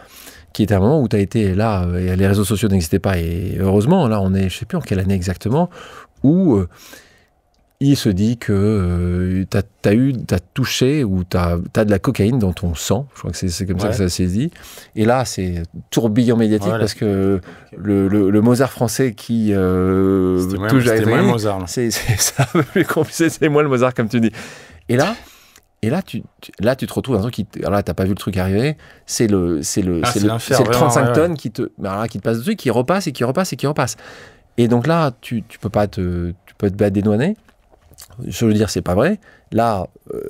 qui était un moment où tu as été là, et les réseaux sociaux n'existaient pas, et heureusement, là, on est, je sais plus en quelle année exactement, où il se dit que t'as touché ou t'as de la cocaïne dans ton sang. Je crois que c'est comme ça que ça s'est dit. Et là, c'est tourbillon médiatique parce que le Mozart français qui touche à moins le Mozart. C'est un peu plus compliqué, c'est moins le Mozart comme tu dis. Et là, tu te retrouves dans un truc qui... Alors là, t'as pas vu le truc arriver. C'est le 35 tonnes qui te passe dessus, qui repasse et qui repasse et qui repasse. Et donc là, tu peux te battre des doigts nez. Je veux dire, c'est pas vrai. Là,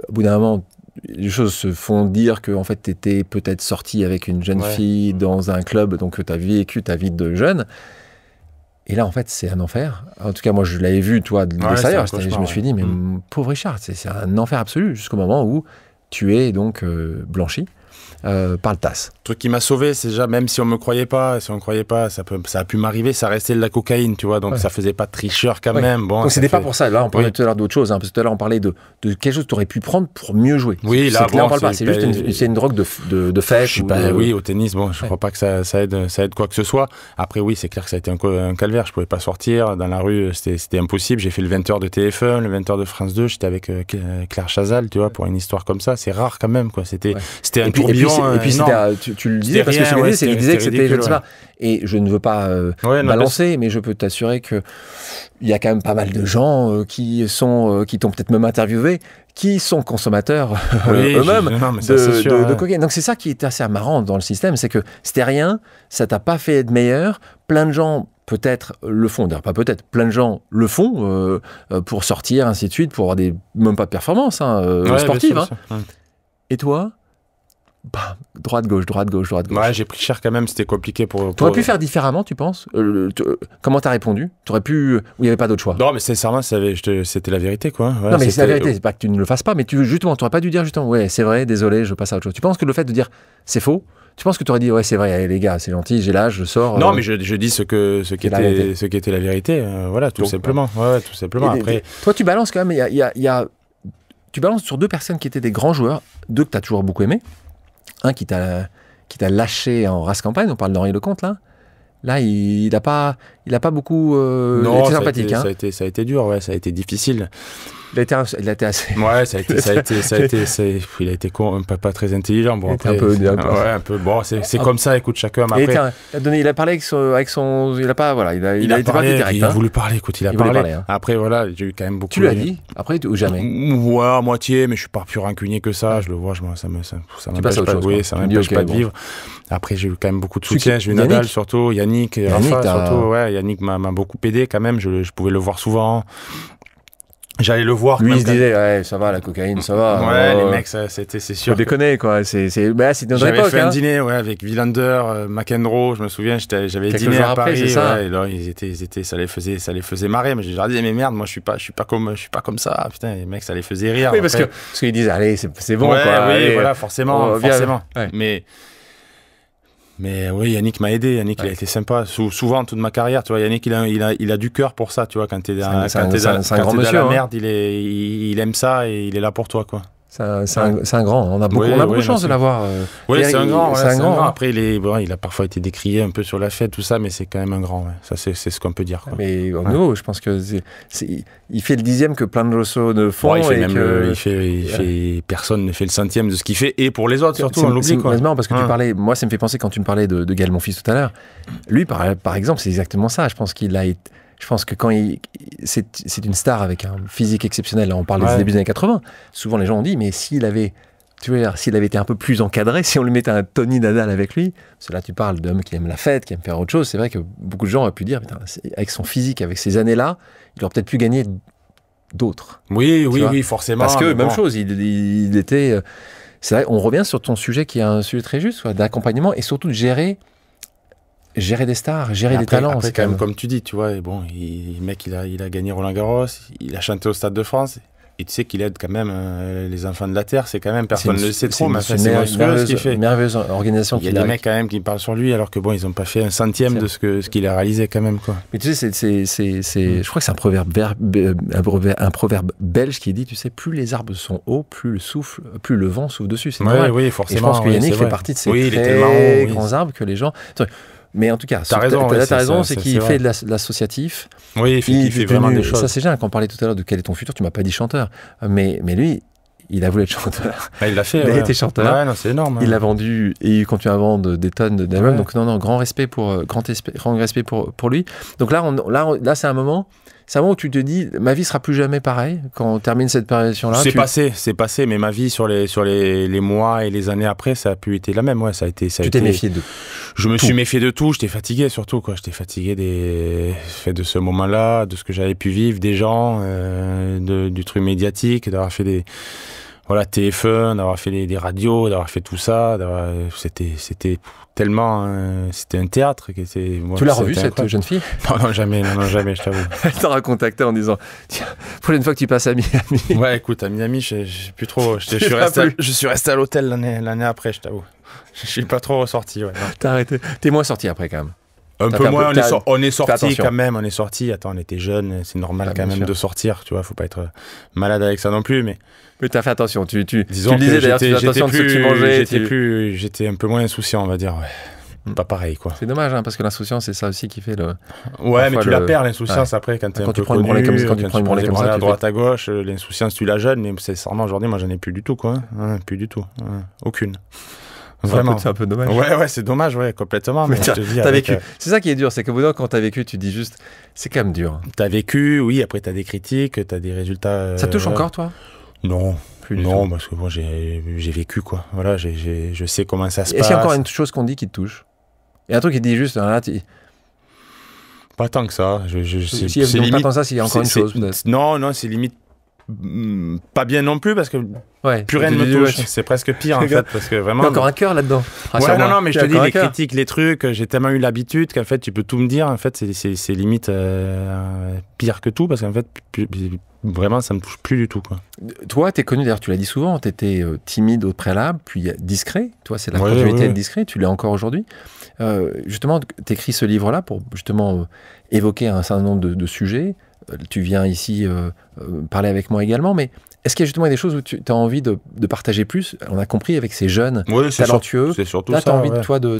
au bout d'un moment, les choses se font dire que en fait, tu étais peut-être sorti avec une jeune fille dans un club, donc tu as vécu ta vie de jeune. Et là, en fait, c'est un enfer. En tout cas, moi, je l'avais vu, toi, de l'extérieur. Je me suis dit, mais pauvre Richard, c'est un enfer absolu, jusqu'au moment où tu es donc blanchi par le TAS. Le truc qui m'a sauvé, c'est déjà, même si on me croyait pas, ça a pu m'arriver, ça restait de la cocaïne, tu vois, donc ça faisait pas de tricheur quand même. Bon, donc c'était pas pour ça. Là, on parlait tout à l'heure d'autre chose, parce que tout à l'heure, on parlait de quelque chose que tu aurais pu prendre pour mieux jouer. Oui, là, on parle pas. C'est juste une drogue de fête. Oui, au tennis, je crois pas que ça aide quoi que ce soit. Après, oui, c'est clair que ça a été un calvaire. Je pouvais pas sortir dans la rue, c'était impossible. J'ai fait le 20h de TF1, le 20h de France 2. J'étais avec Claire Chazal, tu vois, pour une histoire comme ça. C'est rare quand même, quoi. C'était un tourbillon. Et puis tu le disais, parce que ce qu'il disait que c'était, je ne sais pas, et je ne veux pas balancer, mais je peux t'assurer que il y a quand même pas mal de gens qui t'ont peut-être même interviewé, qui sont consommateurs eux-mêmes de cocaïne. Donc c'est ça qui est assez marrant dans le système, c'est que c'était rien, ça t'a pas fait être meilleur. Plein de gens peut-être le font, d'ailleurs pas peut-être, plein de gens le font pour sortir, ainsi de suite, pour avoir même pas de performance sportive. Et toi? Bah, droite-gauche. Ouais, j'ai pris cher quand même, c'était compliqué pour... T'aurais pu faire différemment, tu penses? Comment t'as répondu? T'aurais pu... Ou il n'y avait pas d'autre choix? Non, mais sincèrement, c'était la vérité, quoi. Voilà, non, mais c'est la vérité, c'est pas que tu ne le fasses pas, mais t'aurais pas dû dire justement, ouais, c'est vrai, désolé, je passe à autre chose. Tu penses que le fait de dire, c'est faux, tu penses que tu aurais dit, ouais, c'est vrai, allez, les gars, c'est gentil, j'ai l'âge, je sors... Non, mais je dis ce qui était la vérité, voilà, tout simplement. Ouais, tout simplement. Après... Toi, tu balances quand même, tu balances sur deux personnes qui étaient des grands joueurs, deux que tu as toujours beaucoup aimés. Un qui t'a lâché en race campagne, on parle d'Henri Lecomte là. Là, il a pas beaucoup non, été sympathique. Ça a été dur, ouais, ça a été difficile. Il a été assez. Ouais, il a été pas très intelligent. Bon, après, un peu. Bon, c'est comme ça. Écoute, chacun. Après, il a parlé avec son. Il a pas, voilà. Il a été parlé direct. Il a voulu parler. Écoute, il a parlé. Après, voilà, j'ai eu quand même beaucoup. Tu l'as dit après ou jamais? Ouais, à moitié, mais je suis pas plus rancunier que ça. Je le vois, ça m'empêche pas. Oui, ça m'empêche pas de vivre. Après, j'ai eu quand même beaucoup de soutien. J'ai eu Nadal surtout, Yannick, Rafa surtout. Ouais, Yannick m'a beaucoup aidé quand même. Je pouvais le voir souvent. J'allais le voir. Lui, il se disait, ouais, ça va, la cocaïne, ça va. Ouais, les mecs, c'est sûr. Faut déconner, quoi. C'était notre J'avais époque. fait un dîner avec Villander, McEnroe, je me souviens, j'avais dîné à Paris. C'est ça. Ouais, et là, ça les faisait marrer. Mais j'ai dit, mais merde, moi, je suis pas comme ça. Putain, les mecs, ça les faisait rire. Oui, parce qu'ils disent, allez, c'est bon, ouais, quoi. Oui, allez, voilà, forcément. Ouais. Mais oui, Yannick m'a aidé. Yannick, il a été sympa. Souvent, toute ma carrière, tu vois, Yannick, il a du cœur pour ça, tu vois. Quand t'es dans la merde, il aime ça et il est là pour toi, quoi. C'est un grand. On a beaucoup de chance de l'avoir. Oui, c'est un grand. Après, il a parfois été décrié un peu sur la fête, tout ça, mais c'est quand même un grand. Ouais. Ça, c'est ce qu'on peut dire. Quoi. Mais au nouveau, je pense que il fait le 10e que plein de Rosso ne font. Personne ne fait le 100e de ce qu'il fait, et pour les autres surtout, on l'oublie. C'est marrant parce que tu parlais. Moi, ça me fait penser quand tu me parlais de Gaël Monfils tout à l'heure. Lui, par exemple, c'est exactement ça. Je pense que quand c'est une star avec un physique exceptionnel, là on parle des débuts des années 80, souvent les gens ont dit, mais s'il avait été un peu plus encadré, si on lui mettait un Tony Nadal avec lui, parce que là tu parles d'homme qui aime la fête, qui aime faire autre chose, c'est vrai que beaucoup de gens auraient pu dire, avec son physique, avec ces années-là, il aurait peut-être pu gagner d'autres. Oui, forcément. Parce que, même chose, il était... c'est vrai, on revient sur ton sujet qui est un sujet très juste, d'accompagnement, et surtout de gérer des stars, des talents. Après, quand même, comme tu dis, tu vois, et bon, le mec, il a gagné Roland-Garros, il a chanté au Stade de France, et tu sais qu'il aide quand même les enfants de la Terre, c'est quand même, personne ne le sait trop, mais c'est monstrueux ce qu'il fait. Merveilleuse organisation. Il y a des mecs quand même qui parlent sur lui, alors que bon, ils n'ont pas fait un centième de ce qu'il a réalisé quand même, quoi. Mais tu sais, je crois que c'est un proverbe belge qui dit, tu sais, plus les arbres sont hauts, plus le vent souffle dessus. C'est normal. Oui, forcément. Et je pense que Yannick fait partie de ces très grands arbres que les gens... Mais en tout cas, t'as raison, c'est qu'il fait de l'associatif. Oui, il fait vraiment des choses. Ça, c'est génial. Quand on parlait tout à l'heure de quel est ton futur, tu m'as pas dit chanteur. Mais lui, il a voulu être chanteur. Il l'a fait. Il a été chanteur. Ouais, non, c'est énorme. Il a vendu et il continue à vendre des tonnes d'albums. Donc, grand respect pour lui. Donc là, c'est un moment où tu te dis, ma vie sera plus jamais pareille quand on termine cette période-là. C'est passé, mais ma vie sur les mois et les années après, ça a pu être la même. Ouais, ça a été. Tu t'es méfié de. Je me suis méfié de tout. J'étais fatigué surtout, quoi. J'étais fatigué de ce moment-là, de ce que j'avais pu vivre, des gens, du truc médiatique, d'avoir fait des TF1, d'avoir fait des radios, d'avoir fait tout ça. C'était tellement... c'était un théâtre. Tu l'as revu, cette jeune fille ? Non, jamais, je t'avoue. Elle t'en a contacté en disant, tiens, prochaine fois que tu passes à Miami. Ouais, écoute, à Miami, je sais plus trop. Je suis resté à l'hôtel l'année après, je t'avoue. Je suis pas trop ressorti. Ouais, t'as arrêté. T'es moins sorti après, quand même. Un peu moins, on est sorti quand même, on est sorti. Attends, on était jeunes, c'est normal quand même de sortir, tu vois, faut pas être malade avec ça non plus, mais t'as fait attention, tu disons le disais d'ailleurs, tu fais attention de ce que tu mangeais. J'étais un peu moins insouciant, on va dire, ouais. Pas pareil, quoi. C'est dommage, parce que l'insouciance, c'est ça aussi qui fait le... Ouais, mais tu la perds, l'insouciance, après, quand t'es un peu connu, quand tu prends une branlée comme ça, à droite, à gauche, l'insouciance, tu la jeûnes, mais sincèrement, aujourd'hui, moi, j'en ai plus du tout, quoi. Plus du tout. Aucune. Vraiment. C'est un peu dommage. Ouais, c'est dommage, complètement. Mais je te dis, t'as vécu. C'est ça qui est dur, c'est qu'au bout d'un moment, quand t'as vécu, tu dis juste, c'est quand même dur. T'as vécu, oui, après t'as des critiques, t'as des résultats. Ça te touche encore, toi ? Non. Non, parce que moi, j'ai vécu, quoi. Voilà, je sais comment ça se passe. Est-ce qu'il y a encore une chose qu'on dit qui te touche ? Il y a un truc qui te dit juste, là, pas tant que ça. C'est limite... Pas tant que ça, s'il y a encore une chose. Non, c'est limite pas bien non plus, parce que plus rien ne me touche. C'est presque pire, en fait, parce que vraiment... Il y a encore un cœur là-dedans. Non, mais je te dis, les critiques, les trucs, j'ai tellement eu l'habitude qu'en fait, tu peux tout me dire. En fait, c'est limite pire que tout, parce qu'en fait, vraiment, ça me touche plus du tout, quoi. Toi, t'es connu, d'ailleurs, tu l'as dit souvent, t'étais timide au préalable, puis discret. Toi, c'est la continuité d'être discret, tu l'es encore aujourd'hui. Justement, t'écris ce livre-là pour justement évoquer un certain nombre de sujets. Tu viens ici parler avec moi également, mais est-ce qu'il y a justement des choses où tu as envie de partager plus ? On a compris avec ces jeunes talentueux. C'est surtout là, ça. Tu as envie de toi de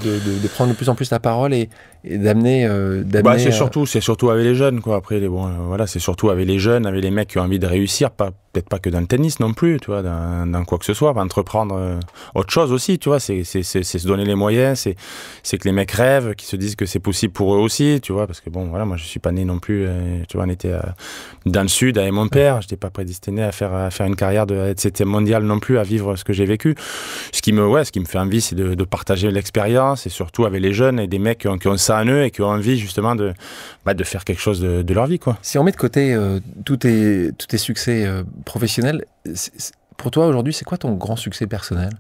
prendre de plus en plus la parole et d'amener. C'est surtout avec les jeunes, quoi. Après, c'est surtout avec les jeunes, avec les mecs qui ont envie de réussir, pas peut-être pas que dans le tennis non plus, tu vois, dans quoi que ce soit, entreprendre autre chose aussi, tu vois, c'est se donner les moyens, c'est que les mecs rêvent, qu'ils se disent que c'est possible pour eux aussi, tu vois, parce que bon, voilà, moi je suis pas né non plus, tu vois, on était dans le sud avec mon père, j'étais pas prédestiné à faire une carrière de 7e mondial non plus, à vivre ce que j'ai vécu. Ce qui me fait envie, c'est de partager l'expérience, et surtout avec les jeunes et des mecs qui ont ça en eux et qui ont envie justement de faire quelque chose de leur vie, quoi. Si on met de côté tous tes succès professionnels, pour toi aujourd'hui, c'est quoi ton grand succès personnel?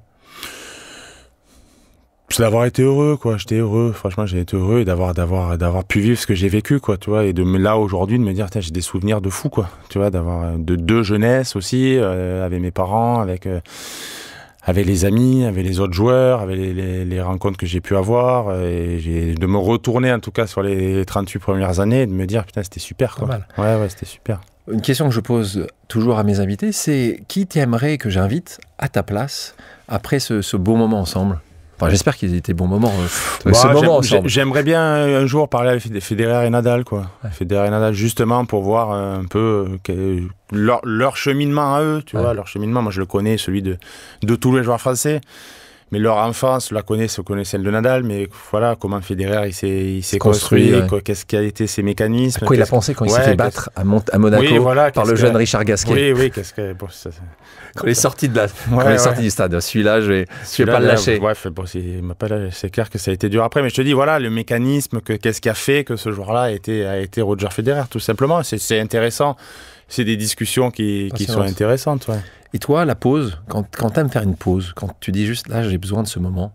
C'est d'avoir été heureux, quoi. J'étais heureux, franchement, j'ai été heureux, et d'avoir pu vivre ce que j'ai vécu, quoi, tu vois, et là aujourd'hui de me dire, j'ai des souvenirs de fou, quoi, tu vois, d'avoir de jeunesse aussi, avec mes parents, avec les amis, avec les autres joueurs, avec les rencontres que j'ai pu avoir, et de me retourner en tout cas sur les 38 premières années et de me dire, putain, c'était super, quoi. Ouais, c'était super. Une question que je pose toujours à mes invités, c'est qui t'aimerais que j'invite à ta place après ce beau moment ensemble? Enfin, j'espère qu'ils étaient bons moments. Ensemble. J'aimerais bien un jour parler avec Federer et Nadal, quoi. Ouais. Federer et Nadal, justement, pour voir un peu leur cheminement à eux, tu vois, leur cheminement. Moi, je le connais, celui de tous les joueurs français. Mais leur enfance, je connais celle de Nadal, mais voilà, comment Federer il s'est construit, qu'est-ce qui a été ses mécanismes. À quoi il a pensé quand il s'est fait battre à Monaco par le jeune Richard Gasquet. Oui, quand il est sorti du stade, celui-là, je vais pas le lâcher. C'est clair que ça a été dur après, mais je te dis, voilà, le mécanisme, qu'est-ce qui a fait que ce joueur-là a été Roger Federer, tout simplement. C'est intéressant. C'est des discussions qui sont intéressantes, ouais. Et toi, la pause, quand tu aimes faire une pause, quand tu dis juste, là, j'ai besoin de ce moment,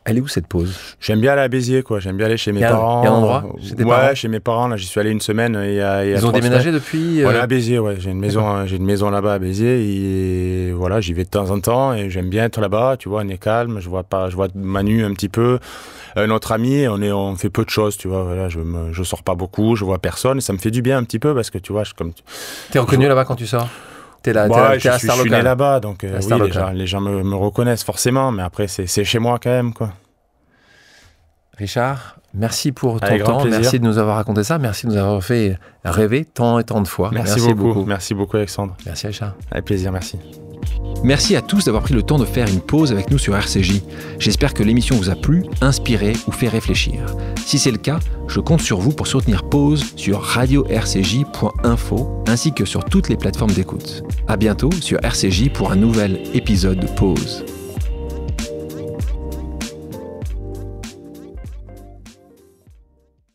elle est où cette pause? J'aime bien aller à Béziers, quoi. J'aime bien aller chez mes parents. Il y a un endroit chez tes parents? Chez mes parents. Là, j'y suis allé une semaine. Ils ont déménagé depuis Voilà, à Béziers, ouais. J'ai une maison là-bas à Béziers. Et voilà, j'y vais de temps en temps. Et j'aime bien être là-bas. Tu vois, on est calme. Je vois Manu un petit peu. Notre ami, on fait peu de choses, tu vois. Voilà, je sors pas beaucoup. Je vois personne. Et ça me fait du bien un petit peu parce que, tu vois, T'es reconnu là-bas quand tu sors? Je suis né là-bas, donc oui, les gens me reconnaissent forcément, mais après, c'est chez moi quand même, quoi. Richard, merci pour ton temps, merci de nous avoir raconté ça, merci de nous avoir fait rêver tant et tant de fois. Merci beaucoup. Merci beaucoup, Alexandre. Merci, Richard. Avec plaisir, merci. Merci à tous d'avoir pris le temps de faire une pause avec nous sur RCJ. J'espère que l'émission vous a plu, inspiré ou fait réfléchir. Si c'est le cas, je compte sur vous pour soutenir Pause sur radio-rcj.info ainsi que sur toutes les plateformes d'écoute. À bientôt sur RCJ pour un nouvel épisode de Pause.